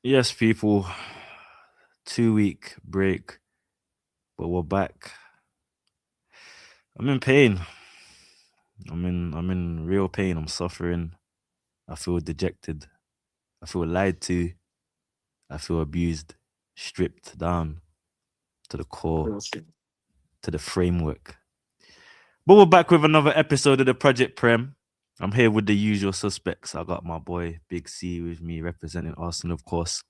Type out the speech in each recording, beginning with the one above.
Yes, people. 2-week break, but we're back. I'm in pain. I'm in real pain. I'm suffering. I feel dejected. I feel lied to. I feel abused, stripped down to the core, to the framework. But we're back with another episode of the Project Prem. I'm here with the usual suspects. I got my boy Big C with me representing Arsenal, of course.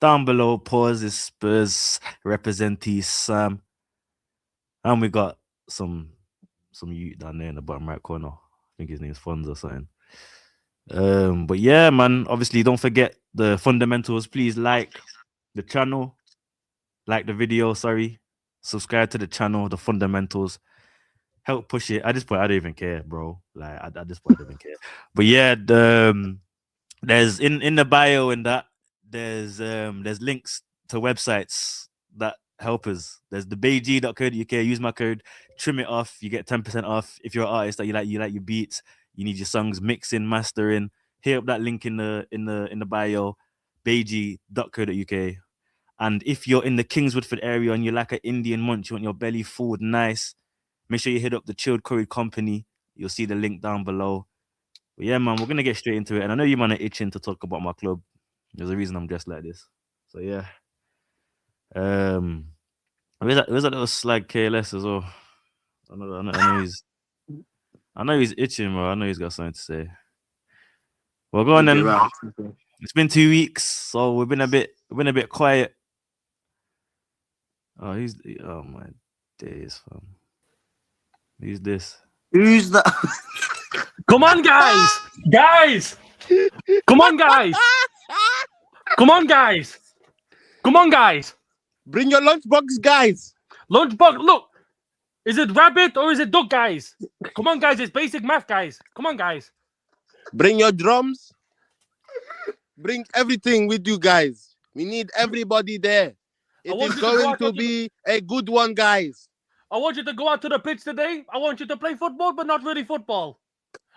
Down below, pause is Spurs representee Sam. And we got some youth down there in the bottom right corner. I think his name's Fonz or something. But yeah, man, obviously don't forget the fundamentals. Please like the channel, like the video, subscribe to the channel, the fundamentals. Help push it. At this point, I don't even care, bro. Like at this point, I don't even care. But yeah, there's in the bio and that there's links to websites that help us. There's the beig.co.uk. Use my code, trim it off. You get 10% off. If you're an artist that you like your beats, you need your songs mixing, mastering. Hit up that link in the bio, beig.co.uk. And if you're in the Kingswinford area and you like an Indian munch, you want your belly full, nice, make sure you hit up the ChilledCurryCompany. You'll see the link down below. But yeah, man, we're gonna get straight into it. And I know you man are itching to talk about my club. There's a reason I'm dressed like this. So yeah. Where's that little slag KLS as well? I know he's itching, bro. I know he's got something to say. Well, go on then. It's been 2 weeks, so we've been a bit quiet. Oh my days, fam. Who's this? Who's that? Come on, guys! Guys! Come on, guys! Come on, guys! Come on, guys! Bring your lunchbox, guys! Lunchbox, look! Is it rabbit or is it duck, guys? Come on, guys, it's basic math, guys. Come on, guys. Bring your drums. Bring everything with you, guys. We need everybody there. It is going to be a good one, guys. I want you to go out to the pitch today. I want you to play football, but not really football.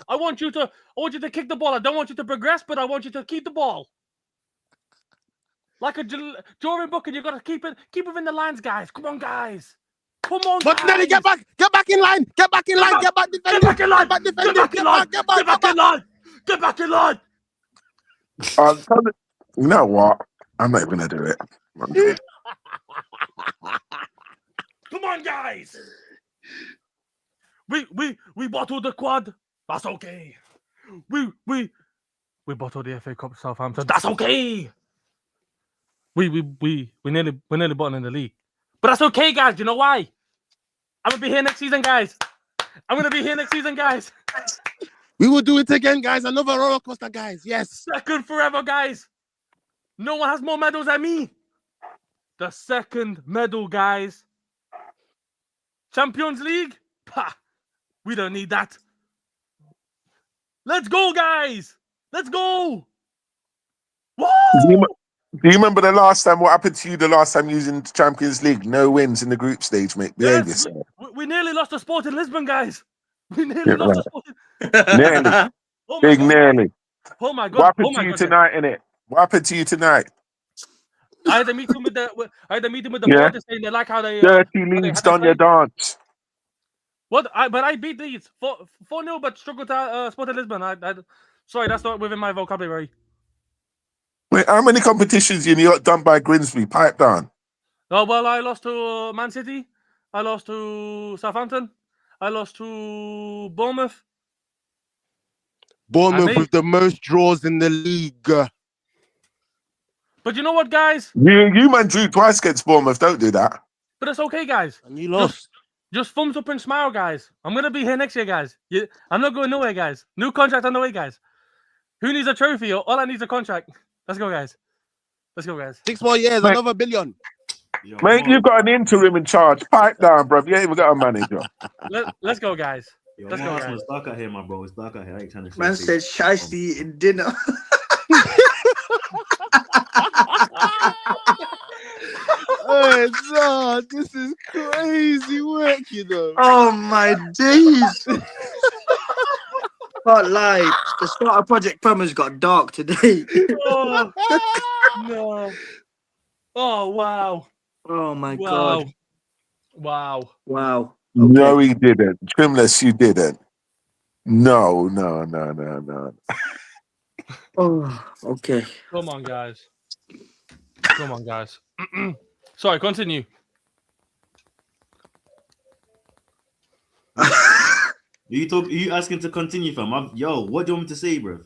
I want you to kick the ball. I don't want you to progress, but I want you to keep the ball. Like a Jordan Booker, you gotta keep it within the lines, guys. Come on, guys. Come on, but guys. Nelly, get back in line. Get back in line. Get back in line. Get back in line. You know what? I'm not even gonna do it. Come on, guys. We bottled the quad. That's okay. We bottled the FA Cup Southampton. That's okay. We nearly bottled in the league. But that's okay, guys. You know why? I'm gonna be here next season, guys. We will do it again, guys. Another roller coaster, guys. Yes. Second forever, guys. No one has more medals than me. The second medal, guys. Champions League? Pah, we don't need that. Let's go, guys. Let's go. Woo! Do you remember the last time? What happened to you the last time you was in the Champions League? No wins in the group stage, mate. Yes, we nearly lost the sport in Lisbon, guys. We nearly lost the sport. Nearly. Oh Big God. Nearly. Oh my God. What happened to you tonight, innit? What happened to you tonight? I had a meeting with the board saying they like how they dirty leads done your dance. What? But I beat these 4-0, but struggled to Sport in Lisbon. Sorry, that's not within my vocabulary. Wait, how many competitions you got done by Grimsby? Pipe down. Oh well, I lost to Man City. I lost to Southampton. I lost to Bourmouth. Bourmouth with the most draws in the league. But you know what, guys? You man drew twice against Bournemouth. Don't do that. But it's okay, guys. And you lost. Just thumbs up and smile, guys. I'm going to be here next year, guys. I'm not going nowhere, guys. New contract on the way, guys. Who needs a trophy? All I need is a contract. Let's go, guys. 6 more years, mate, another billion. Mate, you've got an interim in charge. Pipe down, bro. You ain't even got a manager. Let's go, guys. Let's go, guys. It's dark out here, my bro. It's dark out here. I ain't trying to Man said shiesty eating dinner. Oh, no, this is crazy work, you know. Oh, my days. Can't lie. The start of Project Prem has got dark today. No. Oh wow. Oh my Wow. god. Wow. Wow. No, Okay. he didn't. Trimless, you didn't. No. Oh, okay. Come on, guys. Come on, guys. Sorry, continue. You asking to continue, fam? Yo, what do you want me to say, bro?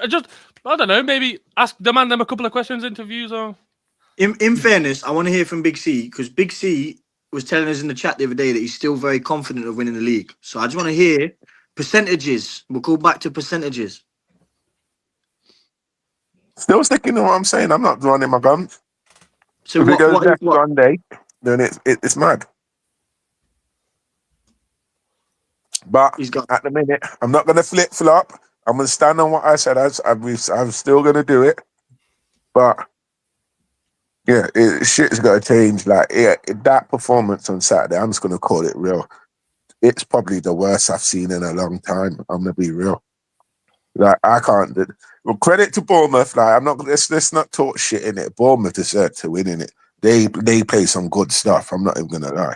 Just, I don't know, maybe demand them a couple of questions, interviews, or... In fairness, I want to hear from Big C because Big C was telling us in the chat the other day that he's still very confident of winning the league. So I just want to hear percentages. We'll go back to percentages. Still sticking to what I'm saying. I'm not running my guns. So If it goes what is next what? Sunday, then it's mad. But He's got. at the minute, I'm not going to flip flop. I'm going to stand on what I said. I'm still going to do it. But yeah, shit's got to change. Like, yeah, that performance on Saturday, I'm just going to call it real. It's probably the worst I've seen in a long time. I'm going to be real. Like, I can't. Well, credit to Bourmouth. Like, I'm not. Let's not talk shit in it. Bourmouth deserve to win in it. They play some good stuff. I'm not even going to lie.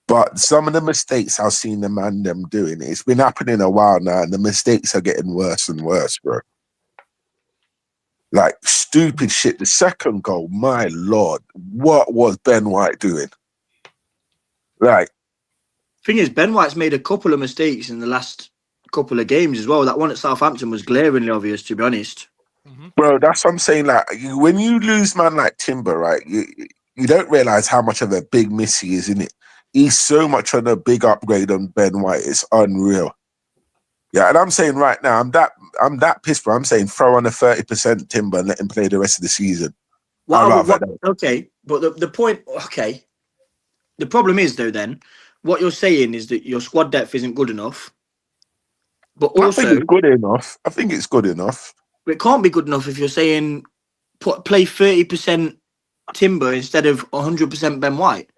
But some of the mistakes I've seen the man them doing, it's been happening a while now, and the mistakes are getting worse and worse, bro. Like, stupid shit. The second goal, my lord, what was Ben White doing? Like, Thing is, Ben White's made a couple of mistakes in the last couple of games as well. That one at Southampton was glaringly obvious, to be honest. bro, that's what I'm saying. Like, when you lose man like Timber, right, you don't realize how much of a big miss he is, in it. He's so much on a big upgrade on Ben White. It's unreal. Yeah, and I'm saying right now, I'm that pissed, bro. I'm saying throw on a 30% Timber and let him play the rest of the season. Okay, but the point, okay. The problem is, though, then, what you're saying is that your squad depth isn't good enough. But I also, think it's good enough. I think it's good enough. it can't be good enough if you're saying play 30% Timber instead of 100% Ben White.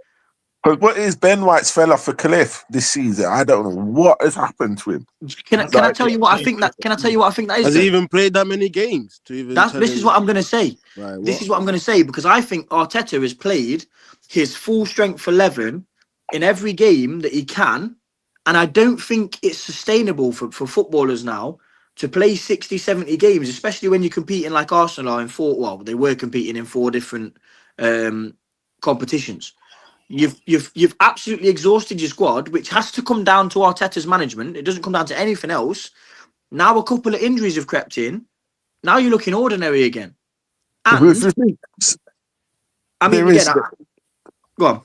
But what is Ben White's fell off a cliff this season? I don't know what has happened to him. Can I tell you what I think that? Can I tell you what I think that is? Has he even played that many games to even? This is what I'm going to say. Right, This is what I'm going to say because I think Arteta has played his full strength 11 in every game that he can, and I don't think it's sustainable for footballers now to play 60, 70 games, especially when you're competing like Arsenal are in four. Well, they were competing in 4 different competitions. You've absolutely exhausted your squad, which has to come down to Arteta's management. It doesn't come down to anything else. Now a couple of injuries have crept in. Now you're looking ordinary again. And I mean, again, go on.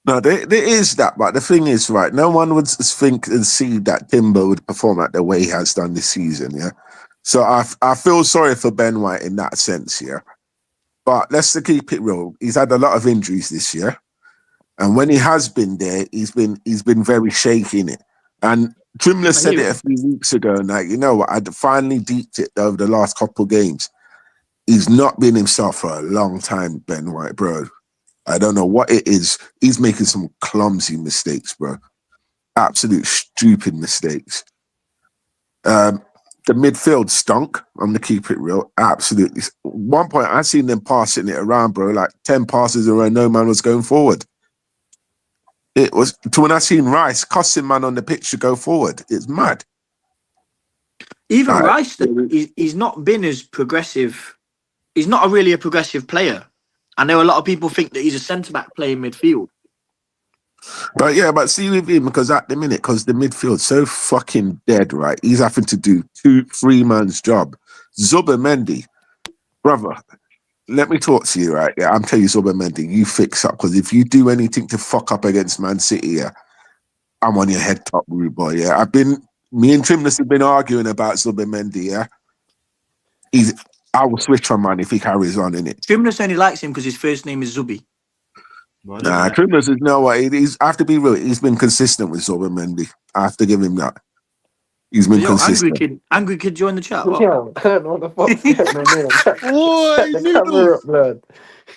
No, there is that, but the thing is, right, no one would think and see that Timber would perform at the way he has done this season, yeah? So I feel sorry for Ben White in that sense, yeah? But let's keep it real. He's had a lot of injuries this year. And when he has been there, he's been very shaky in it. And Trimless said it a few weeks ago, and like, you know what, I'd finally deeped it over the last couple of games. He's not been himself for a long time, Ben White, bro. I don't know what it is. He's making some clumsy mistakes, bro. Absolute stupid mistakes. The midfield stunk. I'm going to keep it real. Absolutely. At one point, I seen them passing it around, bro. Like 10 passes around, no man was going forward. It was to when I seen Rice cussing man on the pitch to go forward. It's mad. Even Rice, though, he's not been as progressive. He's not really a progressive player. I know a lot of people think that he's a centre-back playing midfield. But yeah, but see with him, because at the minute, because the midfield's so fucking dead, right? He's having to do 2-3 man's job. Zubomendi, brother, let me talk to you, right? Yeah, I'm telling you, Zubomendi, you fix up, because if you do anything to fuck up against Man City, yeah, I'm on your head top, rude boy. Yeah, me and Trimless have been arguing about Zubomendi. Yeah, I will switch on man if he carries on in it. Trimless only likes him because his first name is Zubi. Nah, Trimless is no way. I have to be real. He's been consistent with Zubomendi. I have to give him that. He's been consistent. Angry kid, join the chat. What? Yo, I don't know what the fuck's going on. Set the camera up, blood.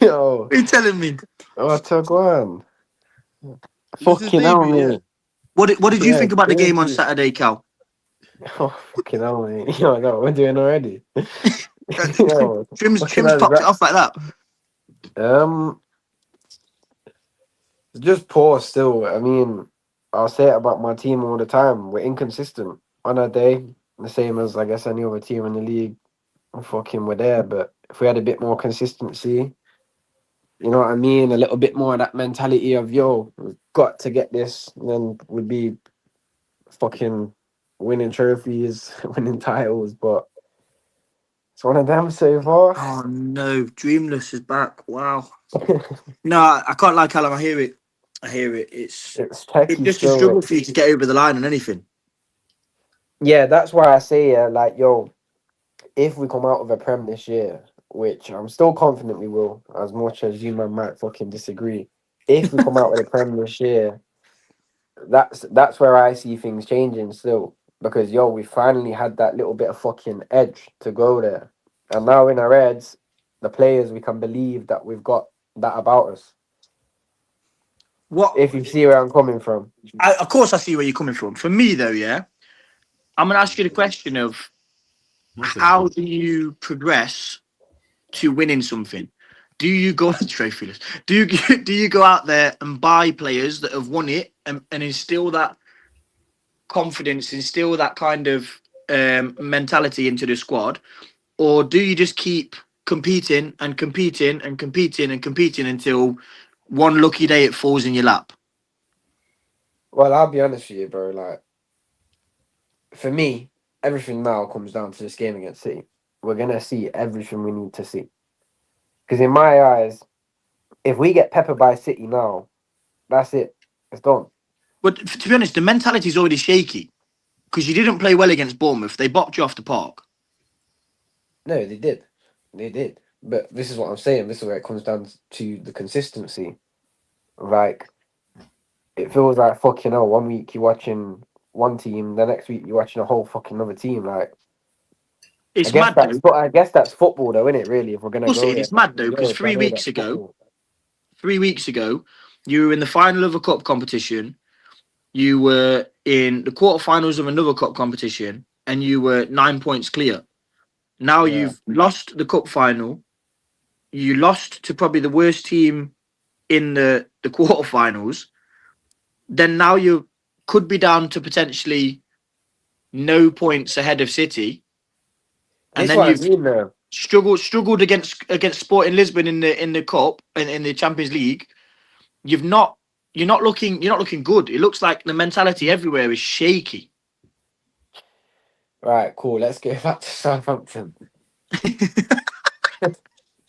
Yo, what are you telling me? Oh, Tagwan. Fucking hell, man. What did you think about the game on Saturday, Cal? Oh, fucking hell, mate. Yo, I know what we're doing already. Yo, Trim's fucking popped it off like that. It's just poor still. I mean, I'll say it about my team all the time. We're inconsistent on our day, the same as I guess any other team in the league. Fucking we're there, but if we had a bit more consistency, you know what I mean, a little bit more of that mentality of yo, we've got to get this, then we'd be fucking winning trophies, winning titles. But it's one of them so far. Oh no, Dreamless is back. Wow. No, I can't lie, Callum. I hear it. It's techie just a still. struggle for you to get over the line on anything. Yeah, that's why I say like yo, if we come out of a Prem this year, which I'm still confident we will, as much as you man might fucking disagree. If we come out with a Prem this year, that's where I see things changing still. Because yo, we finally had that little bit of fucking edge to go there. And now in our heads, the players, we can believe that we've got that about us. What? If you see where I'm coming from. Of course, I see where you're coming from. For me, though, yeah, I'm gonna ask you the question of how do you progress to winning something? Do you go trophyless? Do you go out there and buy players that have won it and instill that confidence, instill that kind of mentality into the squad, or do you just keep competing and competing and competing and competing until one lucky day it falls in your lap? Well, I'll be honest with you, bro. Like, for me, everything now comes down to this game against City. We're gonna see everything we need to see. Because in my eyes, if we get peppered by City now, that's it. It's done. But to be honest, the mentality is already shaky because you didn't play well against Bourmouth. They bopped you off the park. No, they did. They did. But this is what I'm saying. This is where it comes down to the consistency. Like, it feels like fucking hell. 1 week you're watching one team, the next week you're watching a whole fucking other team. Like, It's mad though. But I guess that's football, though, isn't it? Really, if we're gonna go there, It's mad though because 3 weeks ago, you were in the final of a cup competition. You were in the quarterfinals of another cup competition, and you were 9 points clear. Now you've lost the cup final. You lost to probably the worst team in the quarterfinals. Then now you could be down to potentially no points ahead of City. And then you've struggled against Sporting Lisbon in the cup and in the Champions League. You're not looking good. It looks like the mentality everywhere is shaky. Right, cool. Let's get back to Southampton.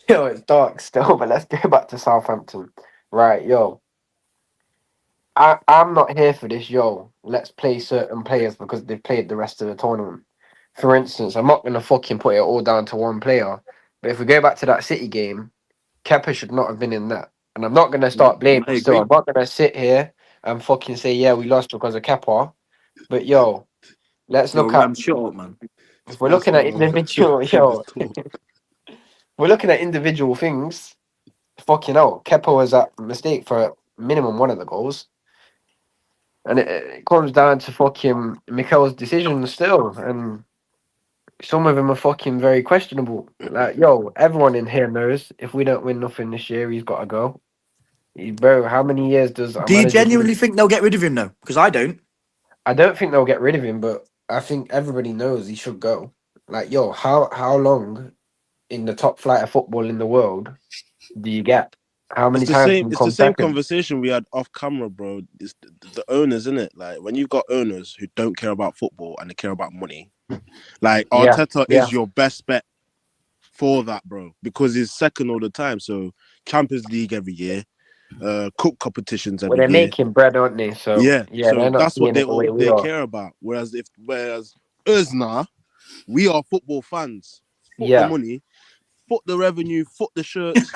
Yo, it's dark still, but let's go back to Southampton. Right, yo. I'm not here for this, yo. Let's play certain players because they've played the rest of the tournament. For instance, I'm not going to fucking put it all down to one player. But if we go back to that City game, Kepa should not have been in that. And I'm not going to start blaming still. I'm not going to sit here and fucking say, yeah, we lost because of Kepa. But, yo, let's look at... I'm sure, man. If we're looking at individual... Yo, we're looking at individual things. Fucking hell. Kepa was at mistake for minimum one of the goals. And it comes down to fucking Mikel's decisions still. And some of them are fucking very questionable. Like, yo, everyone in here knows if we don't win nothing this year, he's got to go. Bro, how many years does... Do you genuinely think they'll get rid of him, though? Because I don't. I don't think they'll get rid of him, but I think everybody knows he should go. Like, yo, how long in the top flight of football in the world do you get? How many times? It's the same conversation we had off camera, bro. It's the owners, isn't it? Like, when you've got owners who don't care about football and they care about money, like Arteta is your best bet for that, bro, because he's second all the time. So Champions League every year, cup competitions every year. They're making bread, aren't they? So yeah, so that's what they care care about. Whereas us now, we are football fans. Foot the money, foot the revenue, foot the shirts.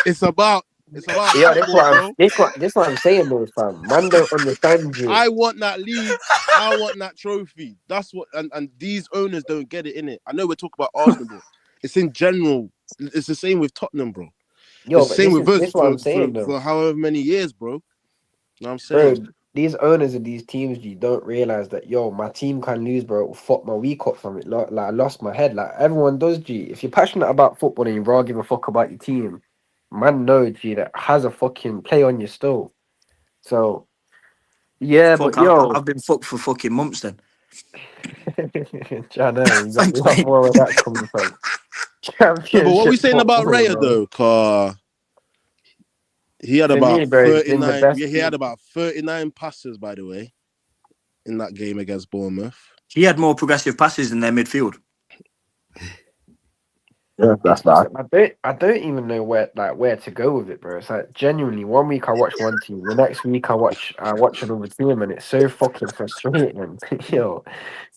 It's about yeah, this what I'm saying, though, fam. Man don't understand you. I want that league. I want that trophy. That's what, and these owners don't get it, in it. I know we're talking about Arsenal, but it's in general. It's the same with Tottenham, bro. Yo, it's the same with us for however many years, bro. You know what I'm saying? Bro, these owners of these teams, you don't realize that my team can lose, bro. It will fuck my week up from it. Like I lost my head. Like everyone does, G. If you're passionate about football and you rather give a fuck about your team, man, know, G, that has a fucking play on your still. So yeah, Fuck, but yo, I've been fucked for fucking months then. I know you Thanks, got mate. more where that's coming from. No, but what are we saying about football, Raya bro. though? Cause he had For about me, bro, it's been the 39. best Yeah, he had team. about 39 passes, by the way, in that game against Bournemouth. He had more progressive passes in their midfield. Yeah, that's bad. I don't even know where to go with it, bro. It's like genuinely, one week I watch one team, the next week I watch another team, and it's so fucking frustrating. Yo,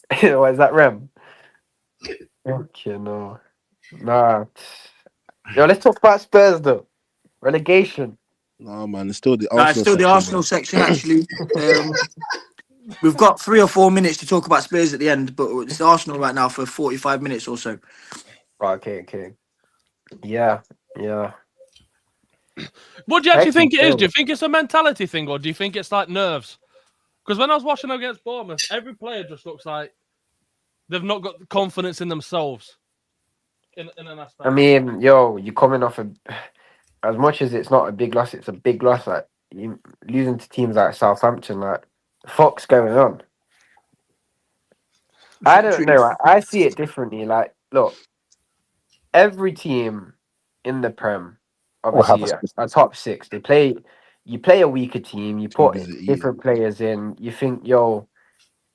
what is that, Rem? Okay, no, nah. Yo, let's talk about Spurs though. Relegation. No, man, it's still the It's Arsenal still the section, Arsenal man. section, actually. We've got 3 or 4 minutes to talk about Spurs at the end, but it's Arsenal right now for 45 minutes or so. Okay. Yeah. What do you actually think it is? Excellent. Do you think it's a mentality thing, or do you think it's like nerves? Because when I was watching against Bournemouth, every player just looks like they've not got confidence in themselves. In an aspect. I mean, yo, you're coming off as much as it's not a big loss, it's a big loss. Like you losing to teams like Southampton, like fuck's going on. I don't know. I see it differently. Like, look, every team in the Prem, obviously, a top 6. You play a weaker team. You put different players in. You think, yo,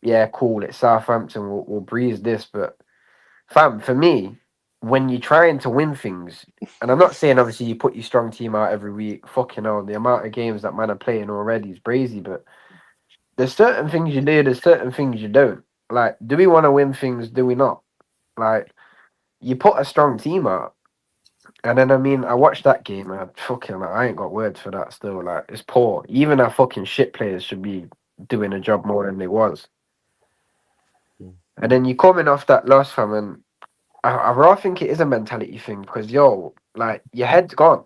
yeah, cool. It's Southampton. We'll breeze this, but fam, for me, when you're trying to win things, and I'm not saying obviously you put your strong team out every week. Fucking hell, the amount of games that man are playing already is crazy. But there's certain things you do. There's certain things you don't. Like, do we want to win things? Do we not? Like, you put a strong team out, and then I mean, I watched that game, and I ain't got words for that. Still, like, it's poor. Even our fucking shit players should be doing a job more than they was. And then you coming off that loss, fam, and I rather think it is a mentality thing because yo, like your head's gone.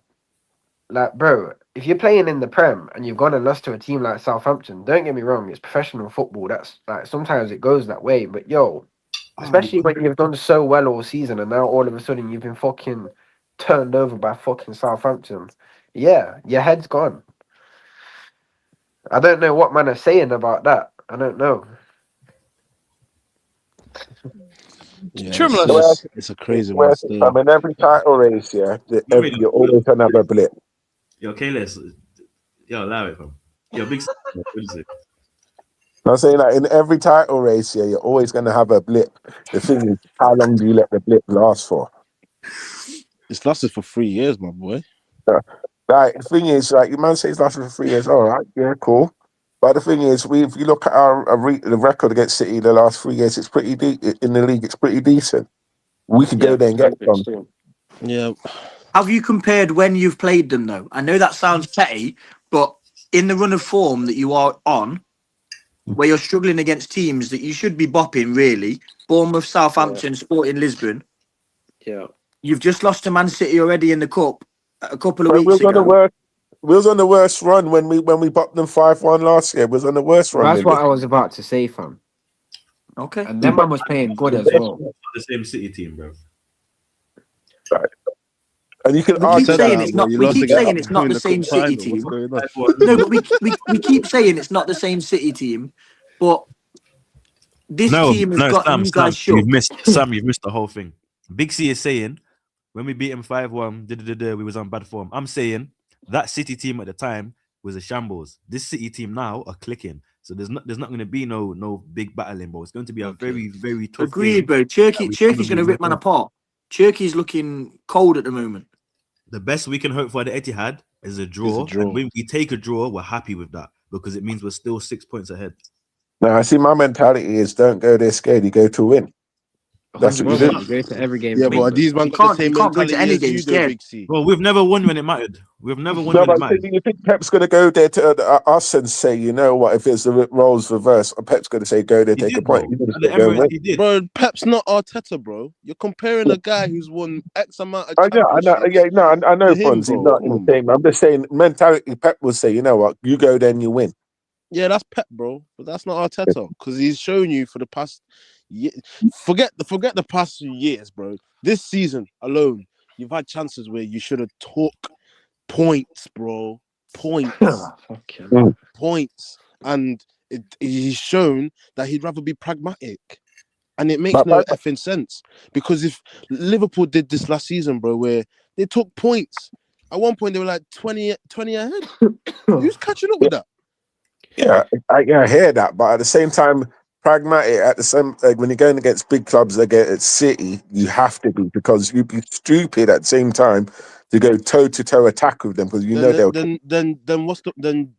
Like, bro, if you're playing in the Prem and you've gone and lost to a team like Southampton, don't get me wrong, it's professional football. That's like sometimes it goes that way, but yo, especially when you've done so well all season and now all of a sudden you've been fucking turned over by fucking Southampton. Yeah, your head's gone. I don't know what man are saying about that. I don't know. Yeah, Trimless. it's a crazy one. I mean, every title race, yeah, you're always gonna have a blip. Yo, Kayless. Yo, allow it, fam. Yo, big. What is it? I'm saying that in every title race, yeah, you're always gonna have a blip. The thing is, how long do you let the blip last for? It's lasted for 3 years, my boy. Like the thing is, like your man says, lasted for 3 years. All right, yeah, cool. But the thing is, if you look at the record against City the last 3 years, it's pretty in the league. It's pretty decent. We could go there and get them. Yeah. Have you compared when you've played them though? I know that sounds petty, but in the run of form that you are on, where you're struggling against teams that you should be bopping, really, Bournemouth, Southampton, Sporting Lisbon. Yeah. You've just lost to Man City already in the cup a couple of weeks ago. We was on the worst run when we bopped them 5-1 last year. We was on the worst run. That's what I was about to say, fam. Okay. And then man was playing good as well. The same City team, bro. Right. And you can We keep argue saying that. it's not. We keep saying it's not the same City team. No, but we keep saying it's not the same City team. But this team has got you guys shook. You've missed the whole thing. Big C is saying when we beat him 5-1, we was on bad form. I'm saying that City team at the time was a shambles. This City team now are clicking. So there's not going to be no big battling, but it's going to be a very, very tough Agreed, game. bro. Turkey's going to rip man apart. Turkey's looking cold at the moment. The best we can hope for the Etihad is a draw. And when we take a draw, we're happy with that because it means we're still 6 points ahead. No, I see my mentality is don't go there scared, you go to win. That's what you do. You go to every game. Yeah, but these man got the same mentality as you do, Big C. Well, we've never won when it mattered. We've never won when it mattered. You think Pep's going to go there to us and say, you know what, if it's the roles reversed, Pep's going to say, go there, take a point. Bro, Pep's not Arteta, bro. You're comparing a guy who's won X amount of I know, to him, Fonzie, not in the same. I'm just saying, mentality, Pep will say, you know what, you go there and you win. Yeah, that's Pep, bro, but that's not Arteta because he's shown you for the past. Forget the past few years, bro. This season alone, you've had chances where you should have took points, bro. Points, points, and he's shown that he'd rather be pragmatic, and it makes no effing sense because if Liverpool did this last season, bro, where they took points, at one point they were like 20 ahead. Who's catching up with that? Yeah, I hear that, but at the same time, pragmatic. At the same, like when you're going against big clubs like at City, you have to be because you'd be stupid at the same time to go toe to toe attack with them because you know they'll. Then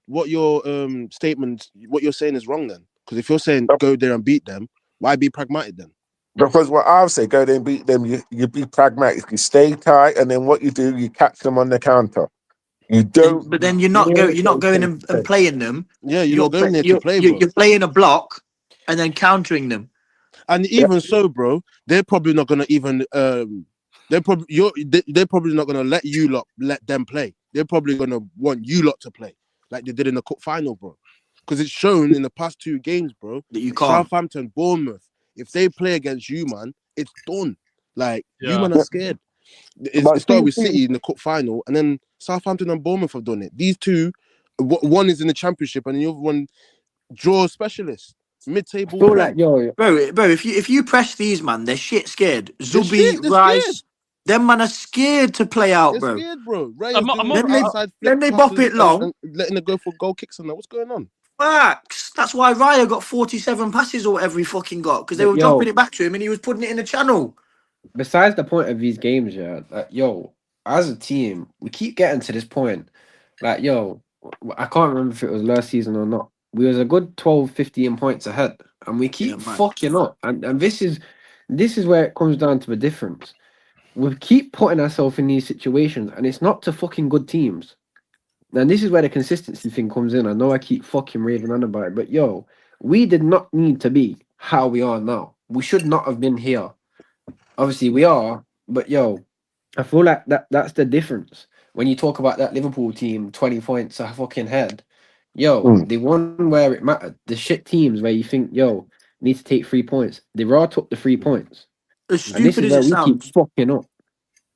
what your statement? What you're saying is wrong then, because if you're saying go there and beat them, why be pragmatic then? Because what I'll say, go there and beat them. You be pragmatic. You stay tight, and then what you do, you catch them on the counter. You don't, but then you're not going and playing them. Yeah, you're not going there to play, bro. You're playing a block and then countering them. And even so, bro, they're probably not gonna even they're probably not gonna let them play. They're probably gonna want you lot to play like they did in the cup final, bro. Because it's shown in the past 2 games, bro, that you can't. Southampton, Bourmouth. If they play against you, man, it's done. Like you man are scared. It started with City in the cup final, and then Southampton and Bournemouth have done it. These two, one is in the Championship, and the other one draw specialist, mid-table. Like, yo, bro, if you press these, man, they're shit scared. Zubi, Rice, scared. Them man are scared to play out, bro. They're scared, bro. Right, then they bop it long, and letting it go for goal kicks and that. What's going on? Facts. That's why Raya got 47 passes or whatever he fucking got because they were dropping it back to him and he was putting it in the channel. Besides the point of these games, yeah, like, yo, as a team, we keep getting to this point. Like, yo, I can't remember if it was last season or not. We was a good 12, 15 points ahead, and we keep fucking up. And this is where it comes down to the difference. We keep putting ourselves in these situations, and it's not to fucking good teams. And this is where the consistency thing comes in. I know I keep fucking raving on about it, but yo, we did not need to be how we are now. We should not have been here. Obviously, we are, but yo, I feel like that's the difference. When you talk about that Liverpool team, 20 points a fucking head, yo, they won where it mattered. The shit teams where you think, yo, need to take 3 points. They all took the 3 points. As stupid as it sounds, keep fucking up.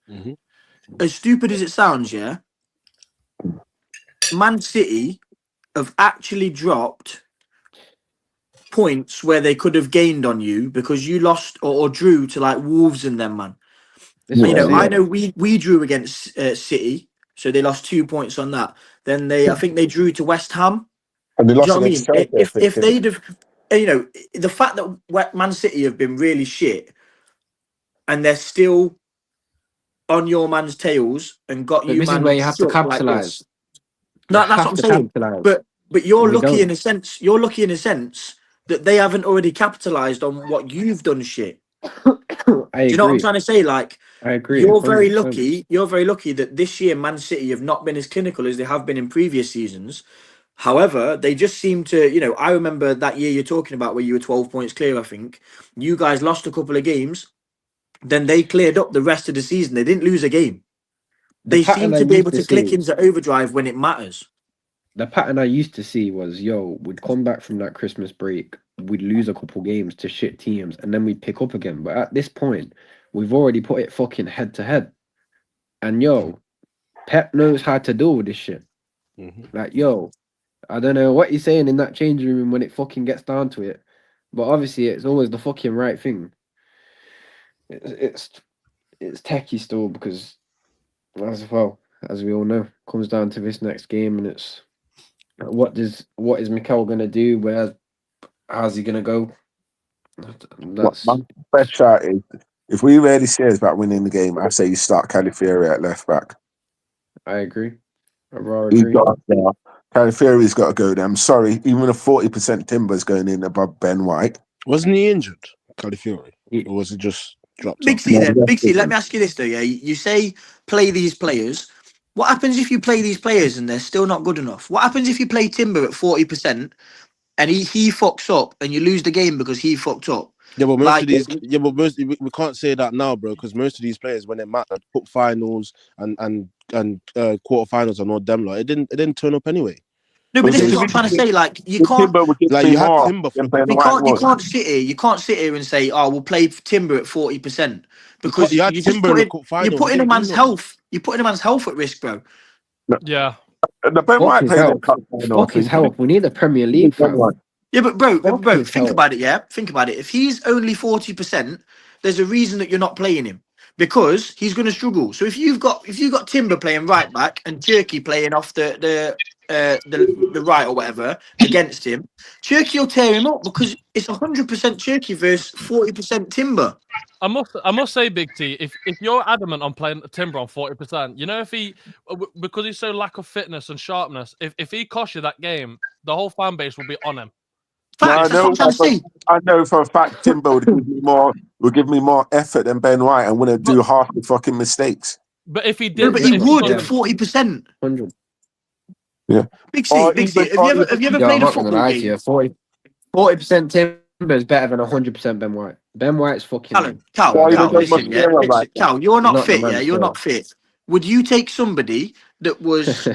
Mm-hmm. As stupid as it sounds, yeah, Man City have actually dropped points where they could have gained on you because you lost or drew to like Wolves and them, man. I know we drew against City, so they lost 2 points on that. Then I think they drew to West Ham. And they lost. Do you know what I mean? If they'd have, the fact that Man City have been really shit, and they're still on your man's tails and got you. This is where you have to capitalize. That's what I'm saying. But you're lucky in a sense. You're lucky in a sense that they haven't already capitalized on what you've done. Shit. Do you know what I'm trying to say? Like, I agree. You're very lucky. You're very lucky that this year Man City have not been as clinical as they have been in previous seasons. However, they just seem to, I remember that year you're talking about where you were 12 points clear. I think you guys lost a couple of games. Then they cleared up the rest of the season. They didn't lose a game. They seem to be able to click into overdrive when it matters. The pattern I used to see was, we'd come back from that Christmas break, we'd lose a couple games to shit teams, and then we'd pick up again. But at this point, we've already put it fucking head to head. And Pep knows how to deal with this shit. Mm-hmm. Like, I don't know what he's saying in that changing room when it fucking gets down to it. But obviously, it's always the fucking right thing. It's techie still because, as we all know, comes down to this next game, and it's what is Mikel gonna do? How's he gonna go? That's my best shot is if we really serious about winning the game, I say you start Calafiori at left back. I agree. I agree. Calafiori's got to go there. I'm sorry, even a 40% Timber's going in above Ben White. Wasn't he injured, Calafiori, or was it just dropped? Big C, let me ask you this though. Yeah, you say play these players. What happens if you play these players and they're still not good enough? What happens if you play Timber at 40% and he fucks up and you lose the game because he fucked up? Yeah, but we can't say that now, bro, because most of these players, when it mattered, cup finals and quarterfinals and all them, like it didn't turn up anyway. No, but this is what I'm trying to say. Like, you can't. Timber would give Like me you had more Timber than for Ben You White can't. You was. can't sit here. You can't sit here and say, "Oh, we'll play Timber at 40%," because you had you just Timber in the put cup it. final. You're He putting a didn't do man's nothing. health. You're putting a man's health at risk, bro. Yeah. The Ben Fuck White his played in health. cup final. Fuck his health. We need the Premier League, fam. Yeah, but Fuck bro, his think health. about it. Yeah, think about it. If he's only 40%, there's a reason that you're not playing him because he's going to struggle. So if you've got Timber playing right back and Cherky playing off the right or whatever against him, Cherky will tear him up because it's 100% Cherky versus 40% Timber. I must say, Big T, if you're adamant on playing Timber on 40%, you know, if he, because he's so lack of fitness and sharpness, if he costs you that game, the whole fan base will be on him. Facts, that's what I'm trying to say. I know for a fact Timber would give me more effort than Ben White and wouldn't do half the fucking mistakes. But if he No, did, but he would yeah. at 40%. 100. Yeah. Big C, have you ever Yo, played I'm a not gonna football lie game? to you. 40% Timber is better than 100% Ben White. Ben White's fucking. Cal, you don't go listen, yeah, Montero like that. Cal, you're not Not the fit, man yeah, you're still. not fit. Would you take somebody that was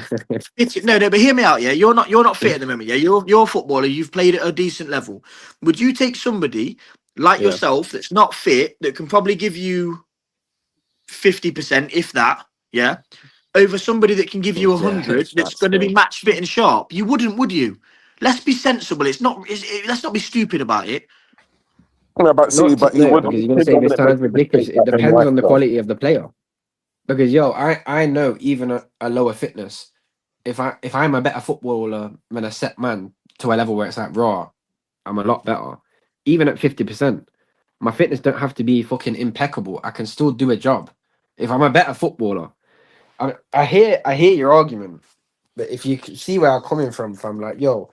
no, but hear me out, yeah. You're not fit at the moment, yeah. You're a footballer. You've played at a decent level. Would you take somebody like Yeah. yourself that's not fit that can probably give you 50%, if that, yeah, over somebody that can give you 100 that's going to be match fit and sharp? You wouldn't, would you? Let's be sensible. Let's not be stupid about it. No, but see, but he because wouldn't. you're gonna say this sounds ridiculous. It depends on the quality of the player. Because I know even a lower fitness, if I'm a better footballer than a set man to a level where it's like raw, I'm a lot better. Even at 50%, my fitness don't have to be fucking impeccable. I can still do a job. If I'm a better footballer, I hear your argument, but if you see where I'm coming from like, yo,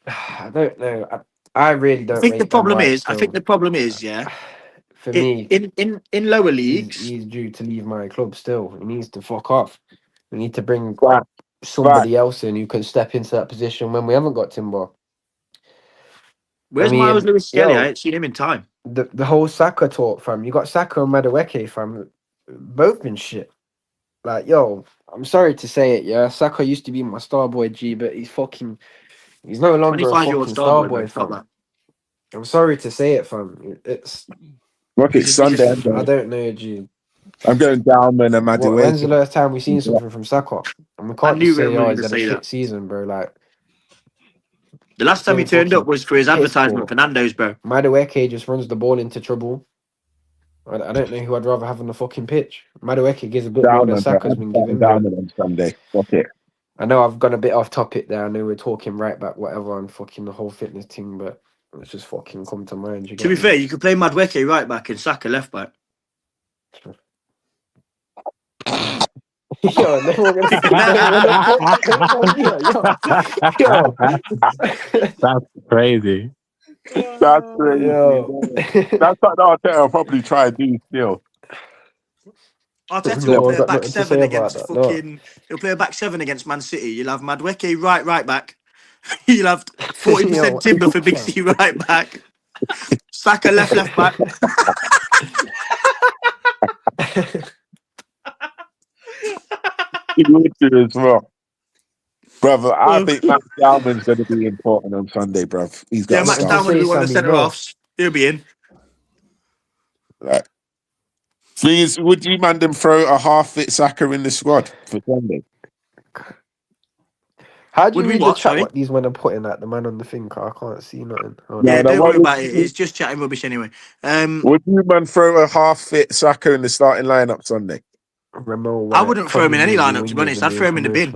I don't know. I really don't. I think the problem is, yeah. For me, in lower leagues, he's due to leave my club still. He needs to fuck off. We need to bring Right. somebody else in who can step into that position when we haven't got Timber. where's Miles Lewis Skelly? I ain't seen him in time. The whole Saka talk, fam. You got Saka and Madueke, fam. Both been shit. Like, yo, I'm sorry to say it, yeah. Saka used to be my star boy, G, but he's no longer a 25-year-old fucking star boy, boy, fam. I'm sorry to say it, fam. It's Sunday. I don't know, G. I'm going down and I'm When's the last time we seen something from Saka? And we can't knew just say, Rem was oh, gonna he's had a say shit that. season, bro. Like, The last time he turned up was for his advertisement for Nando's, bro. Madueke just runs the ball into trouble. I don't know who I'd rather have on the fucking pitch. Madueke gives a bit more than Saka's been giving. Down on Sunday. Okay. I know I've gone a bit off topic there. I know we're talking right back, whatever, on fucking the whole fitness thing, but it's just fucking come to mind. To be fair, you could play Madueke right back and Saka left back. Yo, no one gonna That's crazy. That's crazy. That's what Arteta will probably try and do still. Arteta will play a back seven against he'll play a back seven against Man City. You'll have Madueke right back. You'll have 40% Timber for Big C right back. Saka left back. He would do as well. Brother, I think Matt Dalman's going to be important on Sunday, bruv. He's got Matt Dalman will be one of the centre-halves. He'll be in. Right. Please, would you, man, them throw a half-fit Saka in the squad for Sunday? How do you read the chat? What these men are putting at the man on the finger? I can't see nothing. Yeah, don't worry about it. It's just chatting rubbish anyway. Would you, man, throw a half-fit Saka in the starting lineup Sunday? I wouldn't throw him in any lineup, to be honest. I'd throw him in the bin.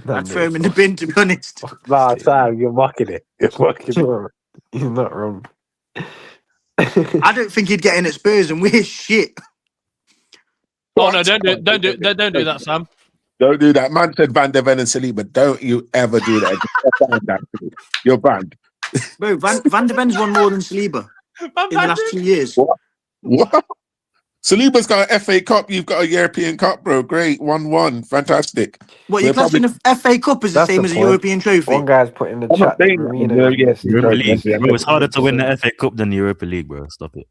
I'd throw him in the bin, to be honest. Nah, Sam, you're mocking it. You're mocking it. You're not wrong. I don't think he'd get in at Spurs, and we're shit. Oh no! Don't do that, Sam. Don't do that. Man said Van der Ven and Saliba. Don't you ever do that. You're banned. Bro, Van der Ven's won more than Saliba in the last 2 years. What? Saliba's got an FA Cup. You've got a European Cup, bro. Great. 1-1. Fantastic. What, you're classing the FA Cup as the same as a European trophy? One guy's put in the chat. Europa League. Bro, it's harder to win the FA Cup than the Europa League, bro. Stop it.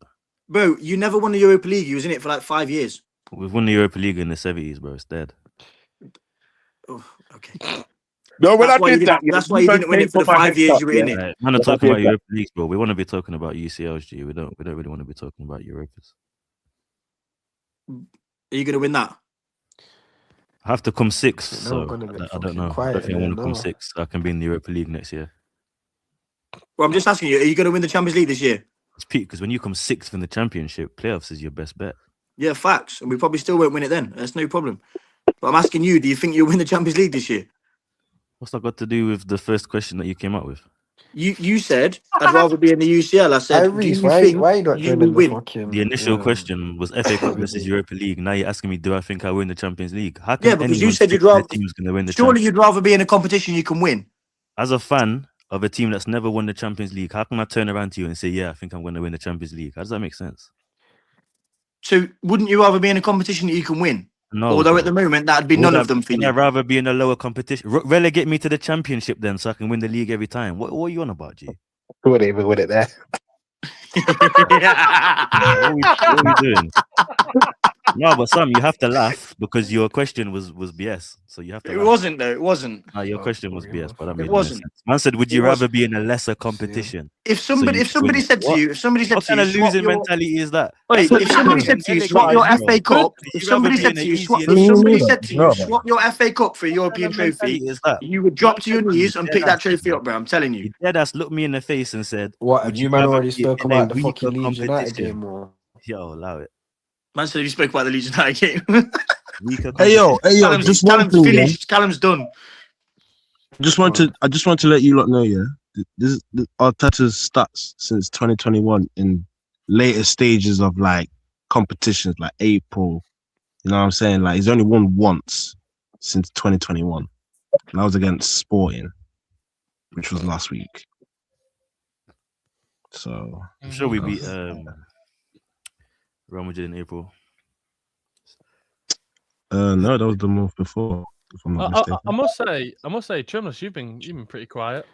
Bro, you never won the Europa League. You was in it for like 5 years. We've won the Europa League in the 70s, bro. It's dead. Oh, okay. No, when That's I why you did that, didn't. That's why you didn't win it for the 5 years you were in it. Right, man, are Yeah, talking I about did that. Europa Leagues, bro. We want to be talking about UCLs, G. We don't really want to be talking about Europas. Are you going to win that? I have to come sixth, Now so we're gonna get I don't fucking know. I quiet don't think I there, want to come no. sixth. So I can be in the Europa League next year. Well, I'm just asking you, are you going to win the Champions League this year? It's peak because when you come sixth in the championship, playoffs is your best bet. Yeah, facts. And we probably still won't win it then. That's no problem. But I'm asking you, do you think you'll win the Champions League this year? What's that got to do with the first question that you came up with? You said, I'd rather be in the UCL. I said, do Reece, you think why you not you will joining the win? fucking? The initial question was FA Cup versus Europa League. Now you're asking me, do I think I win the Champions League? How can Yeah, because you anyone said think you'd rather. their team's going to win the Surely Champions you'd rather be in a competition you can win. As a fan of a team that's never won the Champions League, how can I turn around to you and say, yeah, I think I'm going to win the Champions League? How does that make sense? So wouldn't you rather be in a competition that you can win? No. Although bro. at the moment that'd be none of them for I'd you. rather be in a lower competition. Relegate me to the Championship then, so I can win the league every time. What are you on about, G? Wouldn't even win it there. What are we doing? No, but Sam, you have to laugh because your question was BS. So you have to. It laugh. wasn't though. It wasn't. No, your question was BS, but that made no wasn't. sense. Man said, "Would you It rather wasn't. be in a lesser competition?" If somebody said to you, What kind of losing mentality is that? wait, That's if what somebody I'm said to you, saying. swap your Relegation, FA bro. Cup. Would If you rather somebody be said in to an you, easier league? swap your FA Cup for a European What kind of trophy, mentality is that? you would drop to your knees and pick that trophy up, bro. I'm telling you. He dead ass looked me in the face and said, What? "Would And you you man rather already be spoke in a about the weaker fucking Leeds United competition?" game, or Yo, allow it. Man said he spoke about the Leeds United game. Weaker Hey yo, Callum's, just one Callum's thing, finished. Callum's done. I just want to let you lot know, yeah. This is Arteta's stats since 2021 in later stages of like competitions, like April. You know what I'm saying? Like he's only won once since 2021. And that was against Sporting, which was last week. So I'm sure we beat Real Madrid in April. no, that was the month before, if I'm not mistaken. I must say, Trimless, you've been pretty quiet.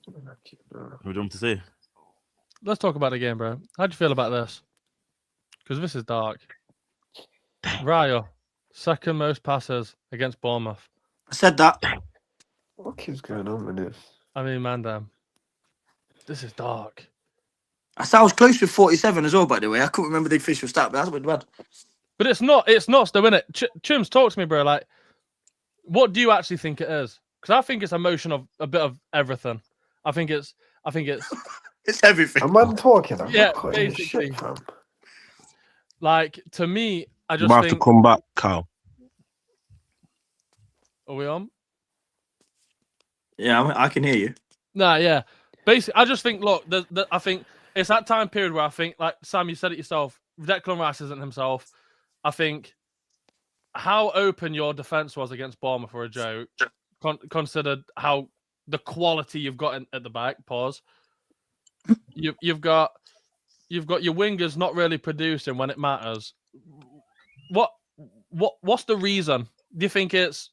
What do you want me to say? Let's talk about the game, bro. How do you feel about this? Because this is dark. Ryo, second most passes against Bourmouth. I said that. what is going on with this? I mean, man, damn. This is dark. I said I was close with 47 as well, by the way. I couldn't remember the official stat, but that's a bit bad. But it's not still, innit? Chims, talk to me, bro. Like, what do you actually think it is? Because I think it's a motion of a bit of everything. I think it's It's everything. Am I talking? I'm Yeah, not cutting this basically. shit, fam. like, to me, I You just might have to think. come back, Kyle. Are we on? Yeah, I can hear you. Nah, yeah. Basically, I just think, look, I think it's that time period where I think, like Sam, you said it yourself, Declan Rice isn't himself. I think how open your defense was against Bournemouth for a joke, considered how the quality you've got at the back. Pause. You've got your wingers not really producing when it matters. What's the reason? Do you think it's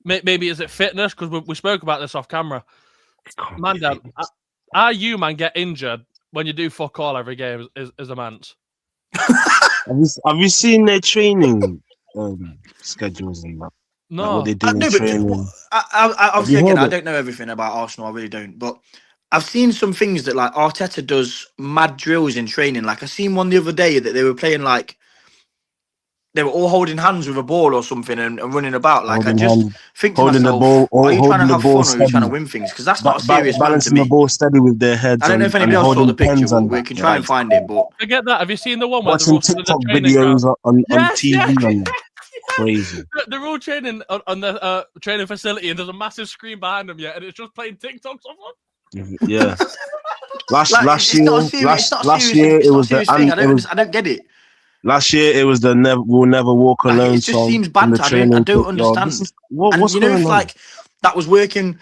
maybe is it fitness? Because we spoke about this off camera. Man, are you get injured when you do fuck all every game as a man's? Have you seen their training schedules and that? No. Like what they do in No, training? but obviously, Have you again, heard I it? don't know everything about Arsenal. I really don't. But I've seen some things that like Arteta does mad drills in training. Like I seen one the other day that they were playing like they were all holding hands with a ball or something and running about. Like Holding I just hand, think to holding the myself, ball, are you trying to holding the have ball fun or are you trying to steady. win things? Because that's not a serious man to Balancing the me. ball steady with their heads. I don't know if and anybody else saw holding the picture, pens but and we that. can try and find it. But I get that. Have you seen the one where they're Watching all stood in the TikTok training videos ground? on Yes, TV yes. and crazy. They're all training on the training facility, and there's a massive screen behind them, and it's just playing TikToks of them. Yeah. Last it's year, not a serious. last year It's it not a was the serious thing. I don't get it. last year it was the "We'll Never Walk Like Alone" it just song seems in the banter. I training. don't Yo, understand. this is And what's you know, going if on? like that was working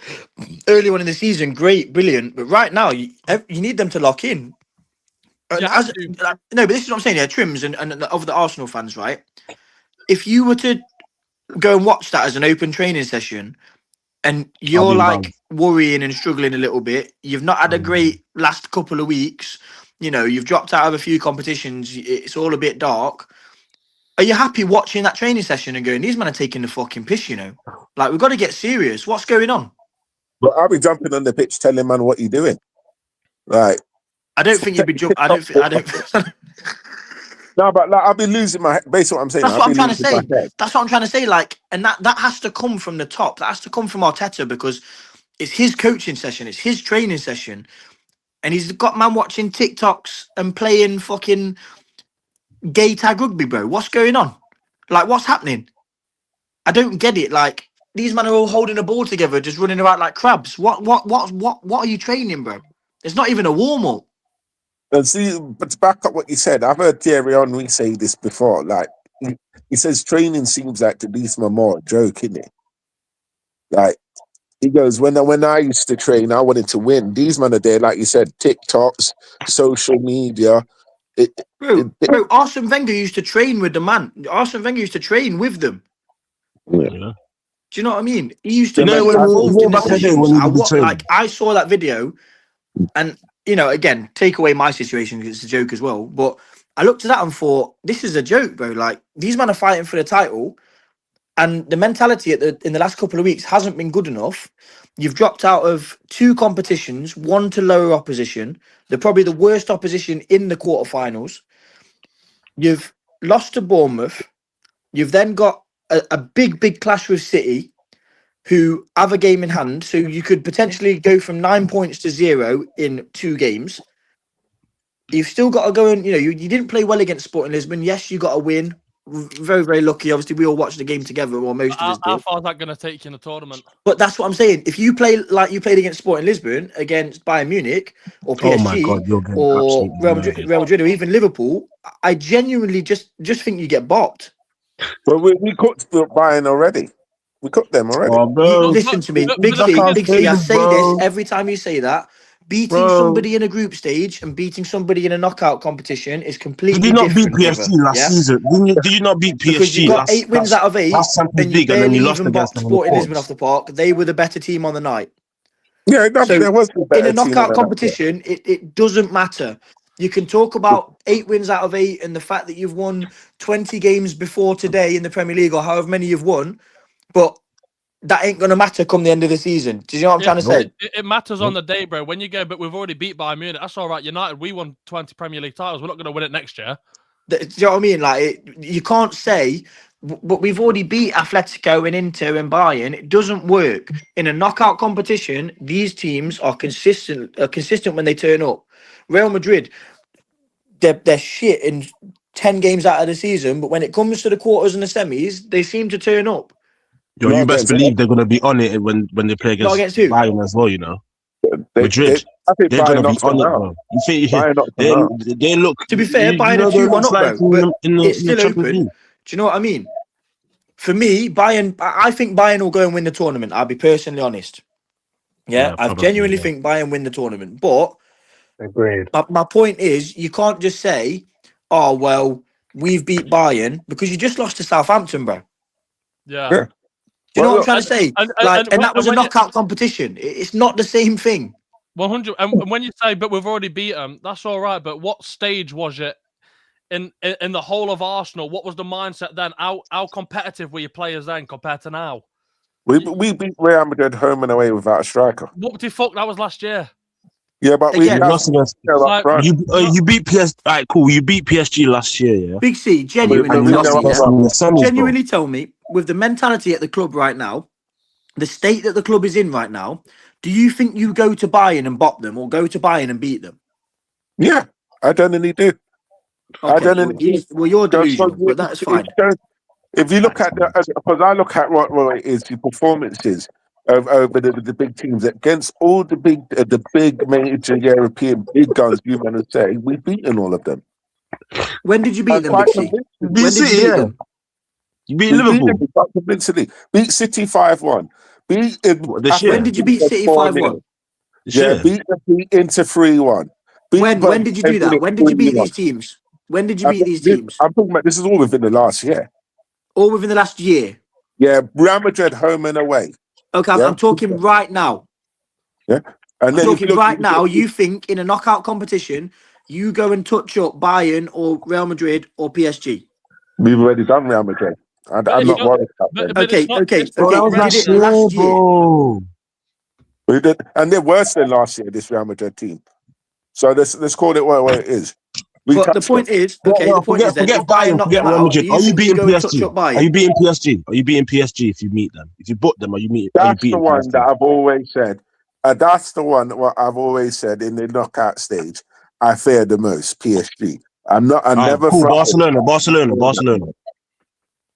early on in the season, great, brilliant. But right now, you need them to lock in. And You have to. no, but this is what I'm saying. Yeah, Trims and of the Arsenal fans, right? If you were to go and watch that as an open training session, and you're be like worrying and struggling a little bit, you've not had a great last couple of weeks. You know, you've dropped out of a few competitions. It's all a bit dark. Are you happy watching that training session and going, these men are taking the fucking piss, you know? Like, we've got to get serious. What's going on? But I'll be jumping on the pitch telling man what you're doing. Like, I don't think you'd be jumping. I don't. no, but like, I'll be losing my. Basically, what I'm saying. That's what I'm trying to losing my say. head. That's what I'm trying to say. Like, and that has to come from the top. That has to come from Arteta because it's his coaching session. It's his training session, and he's got man watching TikToks and playing fucking gay tag rugby, bro. What's going on? Like, what's happening? I don't get it. Like, these men are all holding a ball together, just running around like crabs. What are you training, bro? It's not even a warm up. And see, but to back up what you said, I've heard Thierry Henry say this before. Like, he says training seems like to these men more a joke, isn't it? Like, he goes, when I used to train, I wanted to win. These men are there, like you said, TikToks, social media. Bro, Arsene Wenger used to train with the man. Arsene Wenger used to train with them. Yeah. Do you know what I mean? He used to You be know, involved in the back in the day sessions. when he did training. Like, I saw that video, and you know, again, take away my situation because it's a joke as well. But I looked at that and thought, this is a joke, bro. Like, these men are fighting for the title, and the mentality in the last couple of weeks hasn't been good enough. You've dropped out of 2 competitions, 1 to lower opposition. They're probably the worst opposition in the quarterfinals. You've lost to Bourmouth. You've then got a big clash with City, who have a game in hand. So you could potentially go from 9 points to 0 in 2 games. You've still got to go and, you know, you didn't play well against Sporting Lisbon. Yes, you got a win. Very, very lucky. Obviously, we all watched the game together, or most of us did. How far is that going to take you in the tournament? But that's what I'm saying. If you play like you played against Sporting Lisbon, against Bayern Munich, or PSG, Oh my God, you're getting or absolutely Real Madrid, or even Liverpool, I genuinely just think you get bopped. But we cooked Bayern already. We cooked them already. Oh, bro. Listen to me, Look, Big look, C. look, Big C. I say bro. this every time you say that. Beating Bro. somebody in a group stage and beating somebody in a knockout competition is completely Did you not beat different. PSG last season? Did you not beat PSG? Because you got 8 wins out of 8, That's Champions and you League, and then barely you lost even against boxed them in the Sporting Lisbon quarters. off the park. They were the better team on the night. Yeah, no, So, there was a better in a team knockout than competition, it doesn't matter. You can talk about 8 wins out of 8 and the fact that you've won 20 games before today in the Premier League or however many you've won, but that ain't going to matter come the end of the season. Do you know what I'm trying to say? It matters on the day, bro. When you go, but we've already beat Bayern Munich. That's all right. United, we won 20 Premier League titles. We're not going to win it next year. Do you know what I mean? Like, you can't say, but we've already beat Atletico and Inter and Bayern. It doesn't work. In a knockout competition, these teams are consistent when they turn up. Real Madrid, they're shit in 10 games out of the season, but when it comes to the quarters and the semis, they seem to turn up. Yo, Not you best against believe they're going to be on it when they play Not against against who? Bayern as well, you know. Madrid. I think They're going Bayern to be knocked them on it, out. bro. You think Bayern knocked them out. they look... To be fair, Bayern know are they 2-1 look up, like bro, but in the it's still Champions open. League. Do you know what I mean? For me, Bayern, I think Bayern will go and win the tournament. I'll be personally honest. Yeah, I probably, genuinely yeah. think Bayern win the tournament. But Agreed. my point is, you can't just say, oh, well, we've beat Bayern because you just lost to Southampton, bro. Yeah. Yeah. Do you know Well, what I'm trying to say? and that was a when you- knockout competition. It's not the same thing. 100. And when you say, but we've already beat them, that's all right. But what stage was it in the whole of Arsenal? What was the mindset then? How competitive were your players then compared to now? We beat Real Madrid home and away without a striker. What the fuck? That was last year. Yeah, but Again, we lost against... Like, You beat PSG... All right, cool. You beat PSG last year, yeah? Big C, genuinely And you tell lost me, against yeah? them in the semis, bro. Genuinely tell me, with the mentality at the club right now, the state that the club is in right now, do you think you go to Bayern and bop them or go to Bayern and beat them? Yeah, I genuinely do. I Okay, genuinely well, you're delusional, but that's fine. If you look at because I look at what it is, the performances over the big teams against all the big major European big guns, you want to say, we've beaten all of them. When did you beat them, Quite Big C? convincingly. When did you beat them? You beat We Liverpool. beat them quite convincingly. Beat City 5-1. Beat This year? When did you beat City 5-1? This Yeah, year? beat Inter 3-1. When did you do that? When did you beat these teams? When did you beat these teams? I'm talking about this is all within the last year. All within the last year. Yeah, Real Madrid home and away. Okay, Yeah. I'm talking right now. Yeah, and I'm then talking right now. You think in a knockout competition, you go and touch up Bayern or Real Madrid or PSG? We've already done Real Madrid. I'm not worried about them. Okay. Bro, that was We last did it year, last year. bro. We did, and they're worse than last year. This Real Madrid team. So let's call it what it is. But the point is, then, if Bayern knock them Real out, Madrid. do you think you go and touch up Bayern? Are you beating PSG? Are you beating PSG if you meet them? If you book them, are you beating That's the one PSG? that I've always said. That's the one what I've always said in the knockout stage. I fear the most PSG. I'm not. I never. Cool. Barcelona.